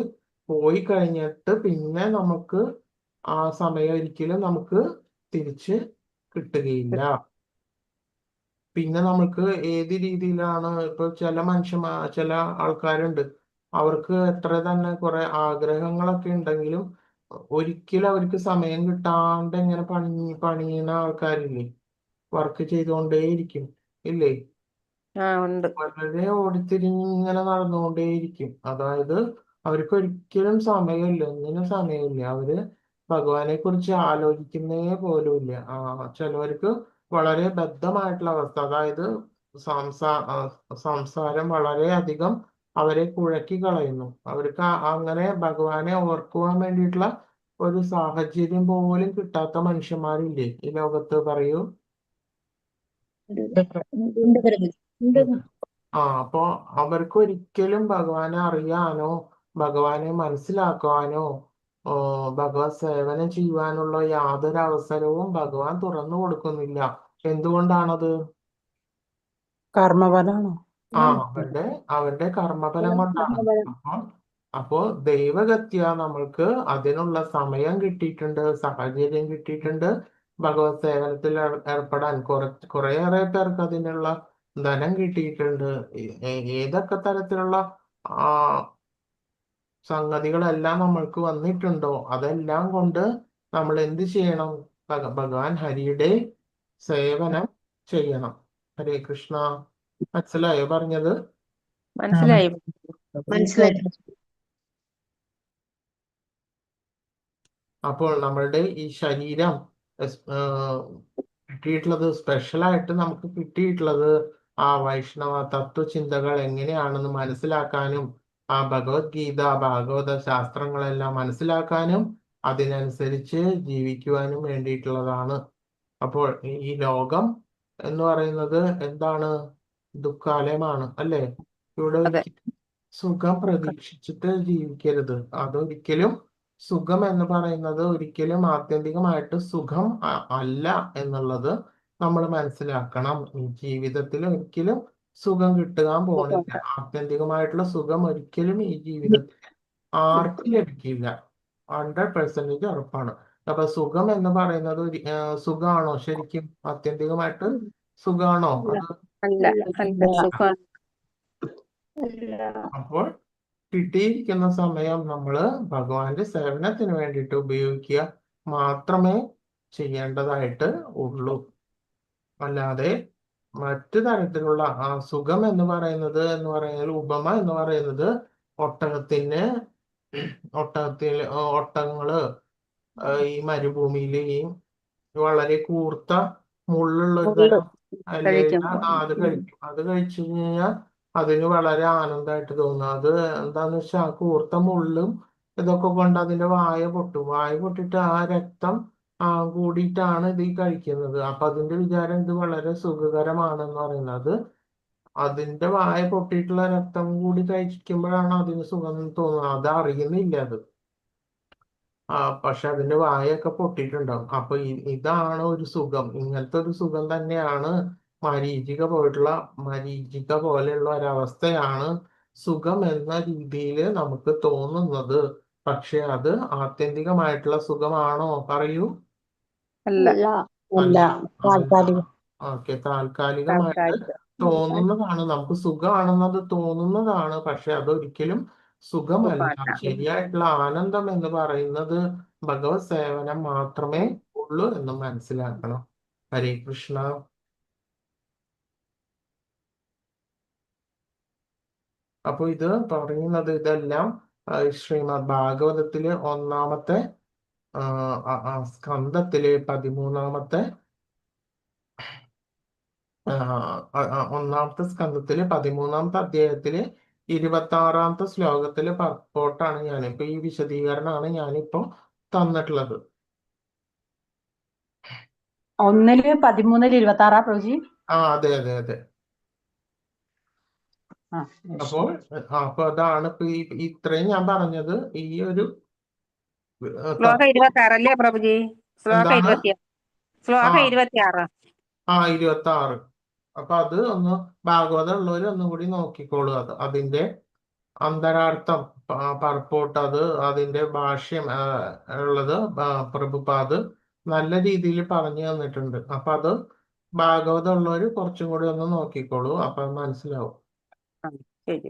പോയി കഴിഞ്ഞിട്ട് പിന്നെ നമുക്ക് ആ സമയം ഒരിക്കലും നമുക്ക് തിരിച്ച് കിട്ടുകയില്ല. പിന്നെ നമുക്ക് ഏത് രീതിയിലാണ്, ഇപ്പൊ ചില ആൾക്കാരുണ്ട്, അവർക്ക് എത്ര തന്നെ കുറെ ആഗ്രഹങ്ങളൊക്കെ ഉണ്ടെങ്കിലും ഒരിക്കലും അവർക്ക് സമയം കിട്ടാണ്ട് ഇങ്ങനെ പണിയുന്ന ആൾക്കാരില്ലേ? വർക്ക് ചെയ്തുകൊണ്ടേയിരിക്കും, ഇല്ലേ? ഉണ്ട്. വളരെ ഓടിത്തിരിഞ്ഞ് ഇങ്ങനെ നടന്നുകൊണ്ടേയിരിക്കും. അതായത് അവർക്ക് ഒരിക്കലും സമയമില്ല, ഒന്നിനും സമയമില്ല. അവര് ഭഗവാനെ കുറിച്ച് ആലോചിക്കുന്നേ പോലുമില്ല. ചിലവർക്ക് വളരെ ബദ്ധമായിട്ടുള്ള അവസ്ഥ, അതായത് സംസാരം വളരെ അധികം അവരെ കുഴക്കി കളയുന്നു. അവർക്ക് അങ്ങനെ ഭഗവാനെ ഓർക്കുവാൻ വേണ്ടിയിട്ടുള്ള ഒരു സാഹചര്യം പോലും കിട്ടാത്ത മനുഷ്യന്മാരില്ലേ ഈ ലോകത്ത്? പറയൂ. അപ്പോ അവർക്ക് ഒരിക്കലും ഭഗവാനെ അറിയാനോ ഭഗവാനെ മനസ്സിലാക്കുവാനോ ഭഗവത് സേവനം ചെയ്യുവാനുള്ള യാതൊരു അവസരവും ഭഗവാൻ തുറന്നു കൊടുക്കുന്നില്ല. എന്തുകൊണ്ടാണത്? കർമ്മഫലമാണോ? അവരുടെ കർമ്മഫലം കൊണ്ടാണ്. അപ്പോ ദൈവഗത്യ നമ്മൾക്ക് അതിനുള്ള സമയം കിട്ടിയിട്ടുണ്ട്, സാഹചര്യം കിട്ടിയിട്ടുണ്ട്. ഭഗവത് സേവനത്തിൽ ഏർപ്പെടാൻ കുറേയേറെ പേർക്ക് അതിനുള്ള ധനം കിട്ടിയിട്ടുണ്ട്. ഏതൊക്കെ തരത്തിലുള്ള സംഗതികളെല്ലാം നമ്മൾക്ക് വന്നിട്ടുണ്ടോ അതെല്ലാം കൊണ്ട് നമ്മൾ എന്ത് ചെയ്യണം? ഭഗവാൻ ഹരിയുടെ സേവനം ചെയ്യണം. ഹരേ കൃഷ്ണ. മനസ്സിലായോ പറഞ്ഞത്? മനസ്സിലായി. അപ്പോൾ നമ്മളുടെ ഈ ശരീരം കിട്ടിയിട്ടുള്ളത്, സ്പെഷ്യലായിട്ട് നമുക്ക് കിട്ടിയിട്ടുള്ളത് ആ വൈഷ്ണവ തത്വചിന്തകൾ എങ്ങനെയാണെന്ന് മനസ്സിലാക്കാനും ആ ഭഗവത്ഗീത ഭാഗവത ശാസ്ത്രങ്ങളെല്ലാം മനസ്സിലാക്കാനും അതിനനുസരിച്ച് ജീവിക്കുവാനും വേണ്ടിയിട്ടുള്ളതാണ്. അപ്പോൾ ഈ ലോകം എന്ന് പറയുന്നത് എന്താണ്? ദുഃഖാലയമാണ്, അല്ലേ? ഇവിടെ സുഖം പ്രതീക്ഷിച്ചിട്ട് ജീവിക്കരുത്. അതൊരിക്കലും സുഖം എന്ന് പറയുന്നത് ഒരിക്കലും ആത്യന്തികമായിട്ട് സുഖം അല്ല എന്നുള്ളത് നമ്മൾ മനസ്സിലാക്കണം. ഈ ജീവിതത്തിൽ ഒരിക്കലും സുഖം കിട്ടാൻ പോണില്ല. ആത്യന്തികമായിട്ടുള്ള സുഖം ഒരിക്കലും ഈ ജീവിതത്തിൽ ആർക്കും ലഭിക്കില്ല. 100% ഉറപ്പാണ്. അപ്പൊ സുഖം എന്ന് പറയുന്നത് സുഖമാണോ ശരിക്കും? ആത്യന്തികമായിട്ട് സുഖമാണോ? അത് അല്ല, സുഖം. അപ്പോൾ കിട്ടിയിരിക്കുന്ന സമയം നമ്മൾ ഭഗവാന്റെ സേവനത്തിന് വേണ്ടിയിട്ട് ഉപയോഗിക്കുക മാത്രമേ ചെയ്യേണ്ടതായിട്ട് ഉള്ളൂ. അല്ലാതെ മറ്റു തരത്തിലുള്ള സുഖം എന്ന് പറയുന്നത് ഉപമ എന്ന് പറയുന്നത് ഒട്ടകത്തിന് ഒട്ടകങ്ങള് ഈ മരുഭൂമിയില് ഈ വളരെ കൂർത്ത മുള്ളുള്ള ഒരു മുള്ളു തരം കഴിക്കും. അത് കഴിക്കും. അത് കഴിച്ചു കഴിഞ്ഞാൽ അതിന് വളരെ ആനന്ദമായിട്ട് തോന്നും. അത് എന്താന്ന് വെച്ചാൽ ആ കൂർത്ത മുള്ളും ഇതൊക്കെ കൊണ്ട് അതിന്റെ വായ പൊട്ടും. വായ പൊട്ടിട്ട് ആ രക്തം കൂടിയിട്ടാണ് ഇത് ഈ കഴിക്കുന്നത്. അപ്പൊ അതിന്റെ വിചാരം ഇത് വളരെ സുഖകരമാണെന്ന് പറയുന്നത്. അതിന്റെ വായ പൊട്ടിയിട്ടുള്ള രക്തം കൂടി കഴിക്കുമ്പോഴാണ് അതിന് സുഖം തോന്നുന്നത്. അത് അറിയുന്നില്ല അത്. പക്ഷെ അതിന്റെ വായൊക്കെ പൊട്ടിയിട്ടുണ്ടാവും. അപ്പൊ ഇതാണ് ഒരു സുഖം. ഇങ്ങനത്തെ ഒരു സുഖം തന്നെയാണ് മരീചിക പോലെയുള്ള ഒരവസ്ഥയാണ് സുഖം എന്ന രീതിയിൽ നമുക്ക് തോന്നുന്നത്. പക്ഷെ അത് ആത്യന്തികമായിട്ടുള്ള സുഖമാണോ? പറയൂ. അല്ല, അല്ല, താൽക്കാലികം. ഓക്കെ, താൽക്കാലികമായിട്ട് താൽക്കാലികം. തോന്നുന്നതാണ്. നമുക്ക് സുഖമാണെന്നത് തോന്നുന്നതാണ്. പക്ഷെ അതൊരിക്കലും സുഖമല്ല. സുഖമല്ല. ശരിയായിട്ടുള്ള ആനന്ദം എന്ന് പറയുന്നത് ഭഗവത് സേവനം മാത്രമേ ഉള്ളൂ എന്ന് മനസ്സിലാക്കണം. ഹരേ കൃഷ്ണ. അപ്പൊ ഇത് പറയുന്നത് ഇതെല്ലാം ശ്രീമദ് ഭാഗവതത്തില് ഒന്നാമത്തെ സ്കന്ധത്തില് 13-ാമത്തെ ഒന്നാമത്തെ സ്കന്ധത്തില് 13-ാമത്തെ അധ്യായത്തില് 26-ാമത്തെ ശ്ലോകത്തില് പർപ്പോട്ടാണ് ഞാനിപ്പോ ഈ വിശദീകരണമാണ് ഞാനിപ്പോ തന്നിട്ടുള്ളത്. 1-ല് 13-ല് 26 പ്രഭുജി. അതെ അതെ അതെ. അപ്പൊ അതാണ് ഇപ്പൊ ഇത്രയും ഞാൻ പറഞ്ഞത്. ഈ ഒരു ശ്ലോകം 26 അല്ലേ പ്രഭുജി? ശ്ലോകം 26. 26. അപ്പൊ അത് ഒന്ന് ഭാഗവതം ഉള്ളവര് ഒന്നും കൂടി നോക്കിക്കോളൂ. അതിന്റെ അന്തരാർത്ഥം പർപ്പോട്ട് അതിന്റെ ഭാഷ്യം ഉള്ളത് പ്രഭുപാദ് നല്ല രീതിയിൽ പറഞ്ഞു തന്നിട്ടുണ്ട്. അപ്പൊ അത് ഭാഗവതം ഉള്ളവര് കുറച്ചും കൂടി ഒന്ന് നോക്കിക്കോളൂ. അപ്പൊ അത് മനസ്സിലാവും. ശരി.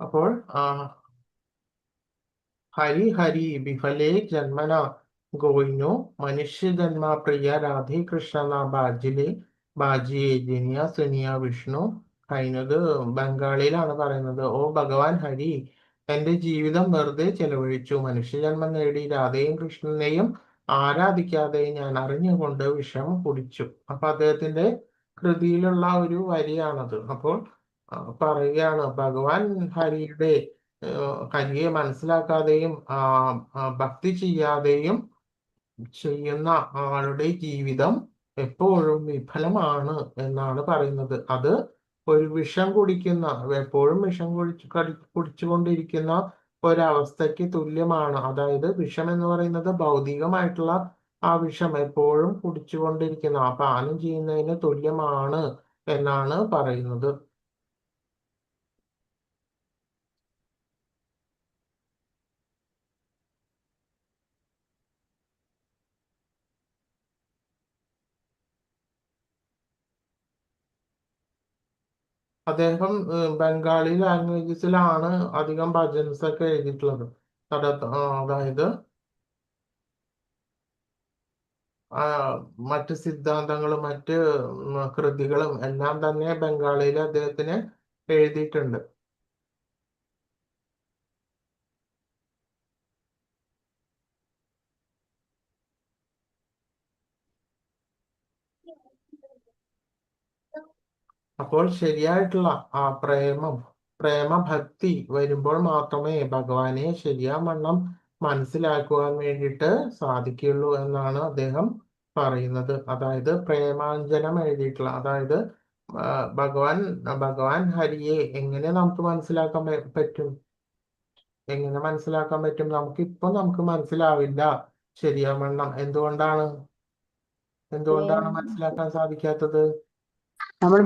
അപ്പോൾ ഹരി ഹരി വിഫലേ ജന്മന ഗോയിനോ മനുഷ്യജന്മ പ്രിയ രാധേ കൃഷ്ണ ബാജിയെ ജനിയ സുനിയ വിഷ്ണു. കഴിഞ്ഞത് ബംഗാളിയിലാണ് പറയുന്നത്. ഓ ഭഗവാൻ ഹരി, എന്റെ ജീവിതം വെറുതെ ചെലവഴിച്ചു. മനുഷ്യജന്മം നേടി രാധയും കൃഷ്ണനെയും ആരാധിക്കാതെ ഞാൻ അറിഞ്ഞുകൊണ്ട് വിഷം കുടിച്ചു. അപ്പൊ അദ്ദേഹത്തിന്റെ കൃതിയിലുള്ള ഒരു വരിയാണത്. അപ്പോൾ പറയുകയാണ് ഭഗവാൻ ഹരിയെ മനസ്സിലാക്കാതെയും ഭക്തി ചെയ്യാതെയും ചെയ്യുന്ന ആളുടെ ജീവിതം എപ്പോഴും വിഫലമാണ് എന്നാണ് പറയുന്നത്. അത് ഒരു എപ്പോഴും വിഷം കുടിച്ചുകൊണ്ടിരിക്കുന്ന ഒരവസ്ഥയ്ക്ക് തുല്യമാണ്. അതായത് വിഷം എന്ന് പറയുന്നത് ഭൗതികമായിട്ടുള്ള ആ വിഷം എപ്പോഴും കുടിച്ചുകൊണ്ടിരിക്കുന്ന പാനം ചെയ്യുന്നതിന് തുല്യമാണ് എന്നാണ് പറയുന്നത്. അദ്ദേഹം ബംഗാളി ലാംഗ്വേജസിലാണ് അധികം ഭജൻസ് ഒക്കെ എഴുതിയിട്ടുള്ളത്. അതായത് മറ്റ് സിദ്ധാന്തങ്ങളും മറ്റ് കൃതികളും എല്ലാം തന്നെ ബംഗാളിയിൽ അദ്ദേഹത്തിന് എഴുതിയിട്ടുണ്ട്. അപ്പോൾ ശരിയായിട്ടുള്ള ആ പ്രേമഭക്തി വരുമ്പോൾ മാത്രമേ ഭഗവാനെ ശരിയാവണ്ണം മനസ്സിലാക്കുവാൻ വേണ്ടിയിട്ട് സാധിക്കുള്ളൂ എന്നാണ് അദ്ദേഹം പറയുന്നത്. അതായത് പ്രേമാഞ്ജനം എഴുതിയിട്ടുള്ള, അതായത് ഭഗവാൻ ഹരിയെ എങ്ങനെ നമുക്ക് മനസ്സിലാക്കാൻ പറ്റും? നമുക്ക് മനസ്സിലാവില്ല ശരിയാവണ്ണം. എന്തുകൊണ്ടാണ് മനസ്സിലാക്കാൻ സാധിക്കാത്തത്? നമ്മൾ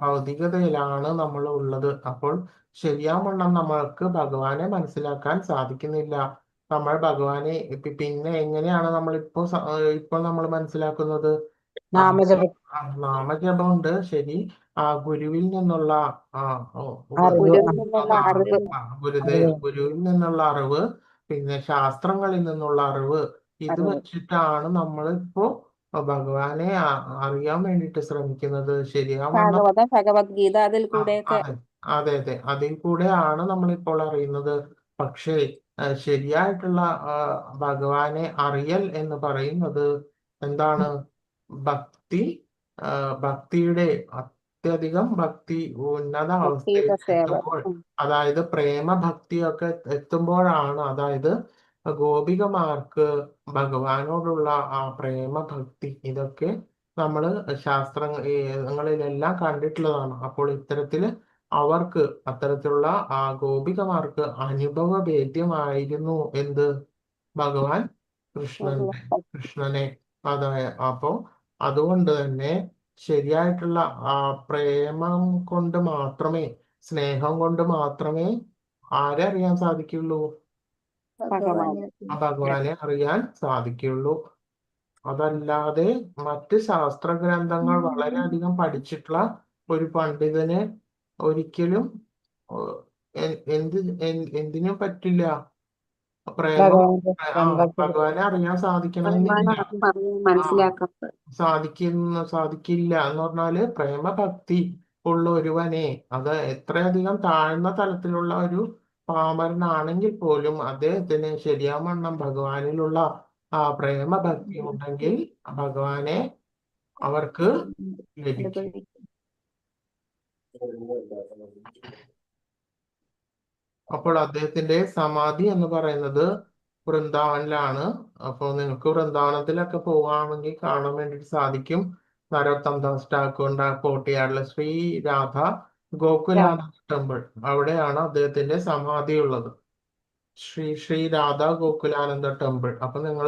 ഭൗതികതയിലാണ് നമ്മൾ ഉള്ളത്. അപ്പോൾ ശരിയാവണ്ണം നമ്മൾക്ക് ഭഗവാനെ മനസ്സിലാക്കാൻ സാധിക്കുന്നില്ല. നമ്മൾ ഭഗവാനെ പിന്നെ എങ്ങനെയാണ് നമ്മളിപ്പോ ഇപ്പോൾ നമ്മൾ മനസ്സിലാക്കുന്നത്? ആ, നാമജപം നാമജപമുണ്ട്, ശരി. ആ ഗുരുവിൽ നിന്നുള്ള ആ അറിവ് ഗുരുവിൽ നിന്നുള്ള അറിവ്. ഗുരുവിൽ നിന്നുള്ള അറിവ്, പിന്നെ ശാസ്ത്രങ്ങളിൽ നിന്നുള്ള അറിവ്, ഇത് അറിവ്. വെച്ചിട്ടാണ് നമ്മളിപ്പോ ഭഗവാനെ അറിയാൻ വേണ്ടിയിട്ട് ശ്രമിക്കുന്നത്. ശരിയാവണ്ണം ഭാഗവതം, ഭഗവത്ഗീത അതിൽ കൂടെയൊക്കെ. അതെ അതെ അതെ, അതിൽ കൂടെയാണ് നമ്മളിപ്പോൾ അറിയുന്നത്. പക്ഷേ ശരിയായിട്ടുള്ള ഭഗവാനെ അറിയൽ എന്ന് പറയുന്നത് എന്താണ്? ഭക്തി, ഭക്തിയുടെ അത്യധികം ഭക്തി ഉന്നത അവസ്ഥയിൽ ഭക്തിയുടെ സേവ. എത്തുമ്പോൾ, അതായത് പ്രേമഭക്തിയൊക്കെ എത്തുമ്പോഴാണ്, അതായത് ഗോപികമാർക്ക് ഭഗവാനോടുള്ള ആ പ്രേമഭക്തി, ഇതൊക്കെ നമ്മള് ശാസ്ത്രങ്ങളിലെല്ലാം കണ്ടിട്ടുള്ളതാണ്. അപ്പോൾ ഇത്തരത്തില് അവർക്ക്, അത്തരത്തിലുള്ള ആ ഗോപികമാർക്ക് അനുഭവവേദ്യമായിരുന്നു എന്ത്? ഭഗവാൻ കൃഷ്ണനെ. അപ്പോ അതുകൊണ്ട് തന്നെ ശരിയായിട്ടുള്ള ആ പ്രേമം കൊണ്ട് മാത്രമേ, സ്നേഹം കൊണ്ട് മാത്രമേ ആരെ അറിയാൻ സാധിക്കുള്ളൂ? ഭഗവാനെ അറിയാൻ സാധിക്കുള്ളൂ. അതല്ലാതെ മറ്റ് ശാസ്ത്ര ഗ്രന്ഥങ്ങൾ വളരെയധികം പഠിച്ചിട്ടുള്ള ഒരു പണ്ഡിതന് ഒരിക്കലും എന്തിനും പറ്റില്ല, ഭഗവാനെ അറിയാൻ സാധിക്കണമെന്നില്ല. മനസ്സിലാക്കുന്നത് സാധിക്കില്ല എന്ന് പറഞ്ഞാല്, പ്രേമഭക്തി ഉള്ള ഒരുവനെ, അത് എത്രയധികം താഴ്ന്ന തലത്തിലുള്ള ഒരു പാമരനാണെങ്കിൽ പോലും അദ്ദേഹത്തിന് ശരിയാവണ്ണം ഭഗവാനിലുള്ള ആ പ്രേമഭക്തി ഉണ്ടെങ്കിൽ ഭഗവാനെ അവർക്ക് ലഭിക്കും. അപ്പോൾ അദ്ദേഹത്തിന്റെ സമാധി എന്ന് പറയുന്നത് വൃന്ദാവനിലാണ്. അപ്പോൾ നിങ്ങൾക്ക് വൃന്ദാവനത്തിലൊക്കെ പോവുകയാണെങ്കിൽ കാണാൻ വേണ്ടിയിട്ട് സാധിക്കും. നരോത്തം ദാസ് ഠാക്കൂറിന്റെ കോട്ടയാടിലെ ശ്രീ രാധ ഗോകുലാനന്ദ ടെമ്പിൾ, അവിടെയാണ് അദ്ദേഹത്തിന്റെ സമാധി ഉള്ളത്. ശ്രീ രാധ ഗോകുലാനന്ദ ടെമ്പിൾ. അപ്പൊ നിങ്ങൾ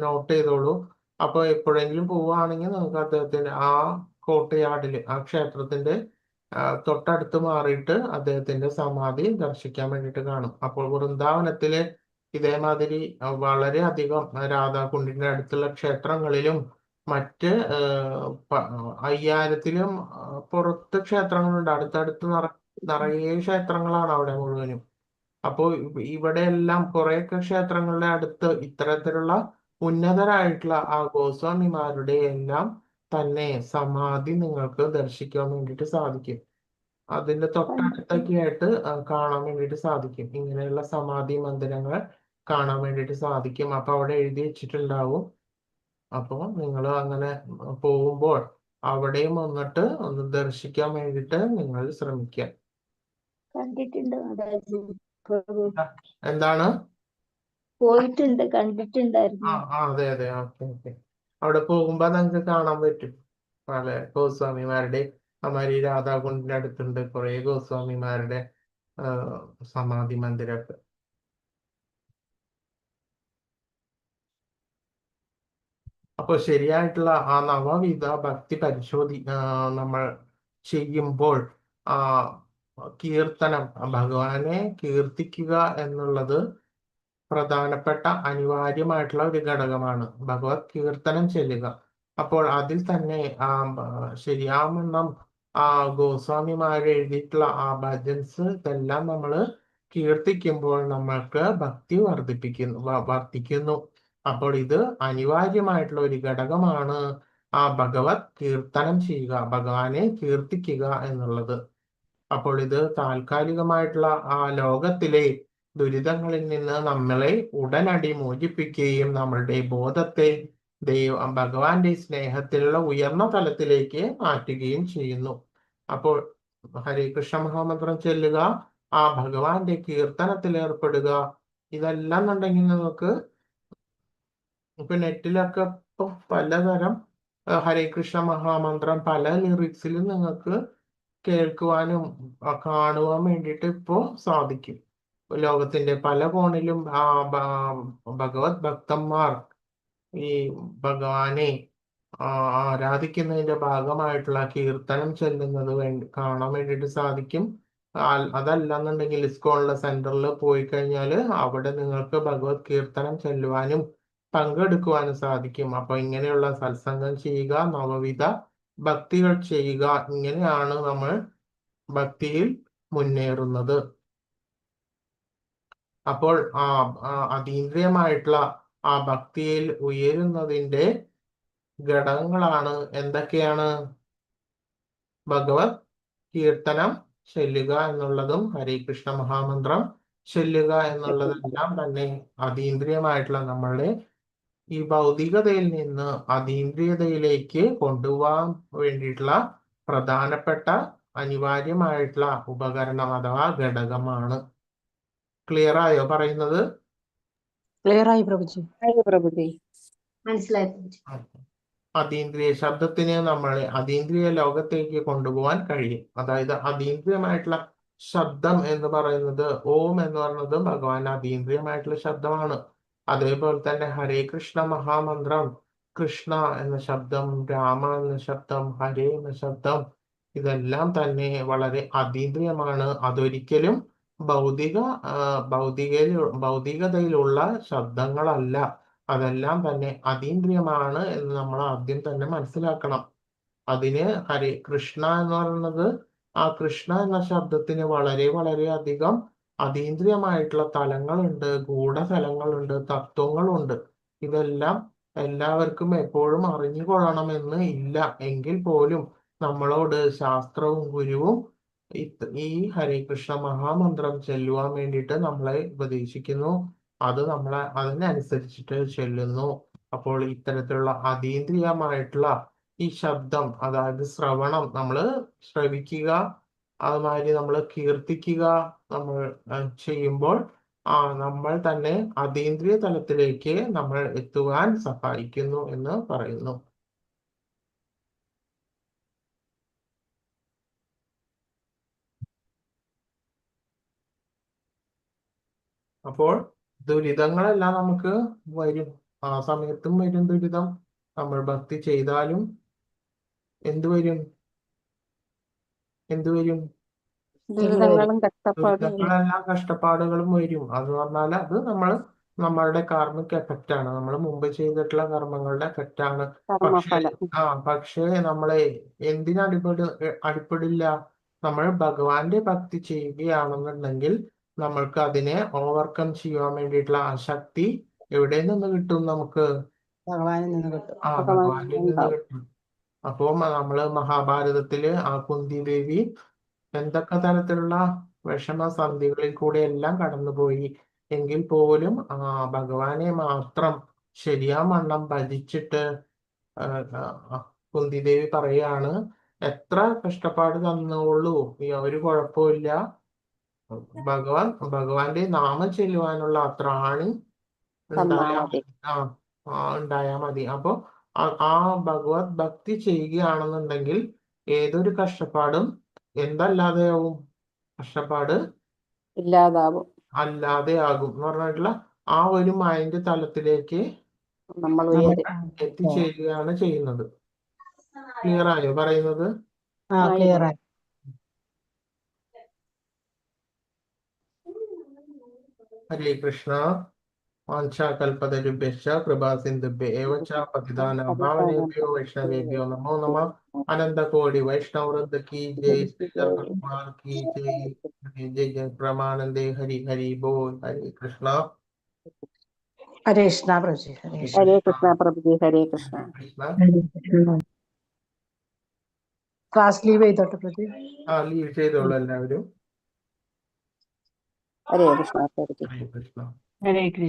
നോട്ട് ചെയ്തോളൂ. അപ്പൊ എപ്പോഴെങ്കിലും പോവുകയാണെങ്കിൽ നിങ്ങൾക്ക് അദ്ദേഹത്തിന്റെ ആ കോട്ടയാടില്, ആ ക്ഷേത്രത്തിന്റെ തൊട്ടടുത്ത് മാറിയിട്ട് അദ്ദേഹത്തിന്റെ സമാധി ദർശിക്കാൻ വേണ്ടിയിട്ട് കാണും. അപ്പോൾ വൃന്ദാവനത്തില് ഇതേമാതിരി വളരെ അധികം രാധാകുണ്ടിന്റെ അടുത്തുള്ള ക്ഷേത്രങ്ങളിലും മറ്റ് 5000-ത്തിലും പുറത്ത് ക്ഷേത്രങ്ങളുണ്ട്. അടുത്തടുത്ത് നിറയെ ക്ഷേത്രങ്ങളാണ് അവിടെ മുഴുവനും. അപ്പോൾ ഇവിടെ എല്ലാം കുറെയൊക്കെ ക്ഷേത്രങ്ങളുടെ അടുത്ത് ഇത്തരത്തിലുള്ള ഉന്നതരായിട്ടുള്ള ആ ഗോസ്വാമിമാരുടെ എല്ലാം തന്നെ സമാധി നിങ്ങൾക്ക് ദർശിക്കാൻ വേണ്ടിയിട്ട് സാധിക്കും. അതിന്റെ തൊട്ടടുത്തൊക്കെ ആയിട്ട് കാണാൻ വേണ്ടിയിട്ട് സാധിക്കും. ഇങ്ങനെയുള്ള സമാധി മന്ദിരങ്ങൾ കാണാൻ വേണ്ടിയിട്ട് സാധിക്കും. അപ്പൊ അവിടെ എഴുതി വെച്ചിട്ടുണ്ടാവും. അപ്പോൾ നിങ്ങൾ അങ്ങനെ പോകുമ്പോൾ അവിടെയും വന്നിട്ട് ഒന്ന് ദർശിക്കാൻ വേണ്ടിയിട്ട് നിങ്ങൾ ശ്രമിക്കുക. കണ്ടിട്ടുണ്ട് എന്താണ്? പോയിട്ടുണ്ട്, കണ്ടിട്ടുണ്ടായിരുന്നു. അതെ അതെ, ഓക്കെ ഓക്കെ. അവിടെ പോകുമ്പോ നിങ്ങൾക്ക് കാണാൻ പറ്റും പല ഗോസ്വാമിമാരുടെ. അമാരി രാധാകുണ്ടിന്റെ അടുത്തുണ്ട് കുറെ ഗോസ്വാമിമാരുടെ സമാധി മന്ദിരമൊക്കെ. അപ്പോൾ ശരിയായിട്ടുള്ള ആ നവവിധ ഭക്തി നമ്മൾ ചെയ്യുമ്പോൾ ആ കീർത്തനം, ഭഗവാനെ കീർത്തിക്കുക എന്നുള്ളത് പ്രധാനപ്പെട്ട അനിവാര്യമായിട്ടുള്ള ഒരു ഘടകമാണ്. ഭഗവത് കീർത്തനം ചെല്ലുക. അപ്പോൾ അതിൽ തന്നെ ശരിയാവണ്ണം ആ ഗോസ്വാമിമാർ എഴുതിയിട്ടുള്ള ആ ഭജൻസ് ഇതെല്ലാം നമ്മൾ കീർത്തിക്കുമ്പോൾ നമ്മൾക്ക് ഭക്തി വർദ്ധിക്കുന്നു. അപ്പോൾ ഇത് അനിവാര്യമായിട്ടുള്ള ഒരു ഘടകമാണ്, ആ ഭഗവത് കീർത്തനം ചെയ്യുക, ഭഗവാനെ കീർത്തിക്കുക എന്നുള്ളത്. അപ്പോൾ ഇത് താൽക്കാലികമായിട്ടുള്ള ആ ലോകത്തിലെ ദുരിതങ്ങളിൽ നിന്ന് നമ്മളെ ഉടനടി മോചിപ്പിക്കുകയും നമ്മളുടെ ബോധത്തെ ഭഗവാന്റെ സ്നേഹത്തിലുള്ള ഉയർന്ന തലത്തിലേക്ക് മാറ്റുകയും ചെയ്യുന്നു. അപ്പോൾ ഹരേ കൃഷ്ണ മഹാമന്ത്രം ചെല്ലുക, ആ ഭഗവാന്റെ കീർത്തനത്തിൽ ഏർപ്പെടുക. ഇതെല്ലാം ഉണ്ടെങ്കിൽ നിങ്ങൾക്ക് ഇപ്പൊ നെറ്റിലൊക്കെ ഇപ്പൊ പലതരം ഹരേ കൃഷ്ണ മഹാമന്ത്രം പല ലിറിക്സിലും നിങ്ങൾക്ക് കേൾക്കുവാനും കാണുവാൻ വേണ്ടിയിട്ട് ഇപ്പോ സാധിക്കും. ലോകത്തിന്റെ പല കോണിലും ഭഗവത് ഭക്തന്മാർ ഈ ഭഗവാനെ ആരാധിക്കുന്നതിന്റെ ഭാഗമായിട്ടുള്ള കീർത്തനം ചെല്ലുന്നത് കാണാൻ വേണ്ടിയിട്ട് സാധിക്കും. അതല്ലെന്നുണ്ടെങ്കിൽ ഇസ്കോണിലെ സെന്ററിൽ പോയി കഴിഞ്ഞാൽ അവിടെ നിങ്ങൾക്ക് ഭഗവത് കീർത്തനം ചെല്ലുവാനും പങ്കെടുക്കുവാനും സാധിക്കും. അപ്പൊ ഇങ്ങനെയുള്ള സത്സംഗം ചെയ്യുക, നവവിധ ഭക്തികൾ ചെയ്യുക, ഇങ്ങനെയാണ് നമ്മൾ ഭക്തിയിൽ മുന്നേറുന്നത്. അപ്പോൾ അതീന്ദ്രിയമായിട്ടുള്ള ആ ഭക്തിയിൽ ഉയരുന്നതിന്റെ ഘടകങ്ങളാണ് എന്തൊക്കെയാണ്? ഭഗവത് കീർത്തനം ചെല്ലുക എന്നുള്ളതും ഹരേ കൃഷ്ണ മഹാമന്ത്രം ചെല്ലുക എന്നുള്ളതെല്ലാം തന്നെ അതീന്ദ്രിയമായിട്ടുള്ള നമ്മളുടെ ഈ ഭൗതികതയിൽ നിന്ന് അതീന്ദ്രിയതയിലേക്ക് കൊണ്ടുപോകാൻ വേണ്ടിയിട്ടുള്ള പ്രധാനപ്പെട്ട അനിവാര്യമായിട്ടുള്ള ഉപകരണം അഥവാ ഘടകമാണ്. ക്ലിയർ ആയോ പറയുന്നത്? ക്ലിയർ ആയി പ്രഭുജി. പ്രഭുജി മനസ്സിലായി. അതീന്ദ്രിയ ശബ്ദത്തിന് നമ്മളെ അതീന്ദ്രിയ ലോകത്തേക്ക് കൊണ്ടുപോകാൻ കഴിയും. അതായത് അതീന്ദ്രിയമായിട്ടുള്ള ശബ്ദം എന്ന് പറയുന്നത്, ഓം എന്ന് പറയുന്നത് ഭഗവാൻ അതീന്ദ്രിയമായിട്ടുള്ള ശബ്ദമാണ്. അതേപോലെ തന്നെ ഹരേ കൃഷ്ണ മഹാമന്ത്രം, കൃഷ്ണ എന്ന ശബ്ദം, രാമ എന്ന ശബ്ദം, ഹരേ എന്ന ശബ്ദം, ഇതെല്ലാം തന്നെ വളരെ അതീന്ദ്രിയമാണ്. അതൊരിക്കലും ഭൗതികതയിലുള്ള ശബ്ദങ്ങളല്ല. അതെല്ലാം തന്നെ അതീന്ദ്രിയമാണ് എന്ന് നമ്മൾ ആദ്യം തന്നെ മനസ്സിലാക്കണം. അതിന് ഹരേ കൃഷ്ണ എന്ന് പറയുന്നത്, ആ കൃഷ്ണ എന്ന ശബ്ദത്തിന് വളരെ വളരെ അധികം അതീന്ദ്രിയമായിട്ടുള്ള തലങ്ങളുണ്ട്, ഗൂഢതലങ്ങളുണ്ട്, തത്വങ്ങളുണ്ട്. ഇതെല്ലാം എല്ലാവർക്കും എപ്പോഴും അറിഞ്ഞുകൊള്ളണമെന്ന് ഇല്ല. എങ്കിൽ പോലും നമ്മളോട് ശാസ്ത്രവും ഗുരുവും ഈ ഹരേ കൃഷ്ണ മഹാമന്ത്രം ചെല്ലുവാൻ വേണ്ടിയിട്ട് നമ്മളെ ഉപദേശിക്കുന്നു. അത് നമ്മളെ അതിനനുസരിച്ചിട്ട് ചെല്ലുന്നു. അപ്പോൾ ഇത്തരത്തിലുള്ള അതീന്ദ്രിയമായിട്ടുള്ള ഈ ശബ്ദം, അതായത് ശ്രവണം, നമ്മൾ ശ്രവിക്കുക, അതുമാതിരി നമ്മൾ കീർത്തിക്കുക, നമ്മൾ ചെയ്യുമ്പോൾ നമ്മൾ തന്നെ അതീന്ദ്രിയ തലത്തിലേക്ക് നമ്മൾ എത്തുവാൻ സഹായിക്കുന്നു എന്ന് പറയുന്നു. അപ്പോൾ ദുരിതങ്ങളെല്ലാം നമുക്ക് വരും, ആ സമയത്തും വരും ദുരിതം. നമ്മൾ ഭക്തി ചെയ്താലും എന്തു വരും? ദുരിതങ്ങളും കഷ്ടപ്പാടും ദുരിതങ്ങളെല്ലാം കഷ്ടപ്പാടുകളും വരും. അത് പറഞ്ഞാൽ അത് നമ്മളുടെ കാർമിക് എഫക്റ്റ് ആണ്, നമ്മൾ മുമ്പ് ചെയ്തിട്ടുള്ള കർമ്മങ്ങളുടെ എഫക്റ്റ് ആണ്. കർമ്മഫലം. പക്ഷേ നമ്മളെ അടിപ്പെടില്ല. നമ്മൾ ഭഗവാന്റെ ഭക്തി ചെയ്യുകയാണെന്നുണ്ടെങ്കിൽ നമ്മൾക്ക് അതിനെ ഓവർകം ചെയ്യാൻ വേണ്ടിയിട്ടുള്ള ആ ശക്തി എവിടെ നിന്ന് കിട്ടും? നമുക്ക് ഭഗവാനിൽ നിന്ന് കിട്ടും. ഭഗവാനിൽ നിന്ന് കിട്ടും. അപ്പോ നമ്മള് മഹാഭാരതത്തില് ആ കുന്തി ദേവി എന്തൊക്കെ തരത്തിലുള്ള വിഷമസന്ധികളിൽ കൂടെ എല്ലാം കടന്നുപോയി. എങ്കിൽ പോലും ഭഗവാനെ മാത്രം ശരിയാവണ്ണം ഭജിച്ചിട്ട് കുന്തിദേവി പറയാണ്, എത്ര കഷ്ടപ്പാട് തന്നോളൂ, ഒരു കുഴപ്പമില്ല, ഭഗവാന്റെ നാമം ചെല്ലുവാനുള്ള അത്ര ആണി ഉണ്ടായാ മതി. അപ്പൊ ആ ഭഗവത് ഭക്തി ചെയ്യുകയാണെന്നുണ്ടെങ്കിൽ ഏതൊരു കഷ്ടപ്പാടും എന്തല്ലാതെയാവും? കഷ്ടപ്പാട് അല്ലാതെയാകും എന്ന് പറഞ്ഞിട്ടുള്ള ആ ഒരു മൈൻഡ് തലത്തിലേക്ക് നമ്മൾ എത്തിച്ചേരുകയാണ് ചെയ്യുന്നത്. ക്ലിയർ ആയോ പറയുന്നത്? ക്ലിയർ ആയി. ഹരേ കൃഷ്ണ. വാഞ്ചാകൽപതരുഭ്യശ്ച കൃപാസിന്ധുഭ്യ ച പതിതാനാം പാവനേഭ്യോ വൈഷ്ണവേഭ്യോ നമോ നമഃ. അനന്തകോടി വൈഷ്ണവവൃന്ദ കീ ജയ്, ശ്രീ ജഗന്നാഥ കീ ജയ്. ജയ് ജയ് പ്രമാനന്ദേ. ഹരി ഹരി ബോൾ. ഹരേ കൃഷ്ണ. ഹരേ കൃഷ്ണ പ്രഭുജി. ഹരേ കൃഷ്ണ പ്രഭുജി. ഹരേ കൃഷ്ണ. ക്ലാസ് ലീവ് ചെയ്തോട്ടെ പ്രഭുജി. ലീവ് ചെയ്തോളൂ എല്ലാവരും. ഹരേ കൃഷ്ണ പ്രഭുജി. ഹരേ കൃഷ്ണ. ഹരേ കൃഷ്ണ.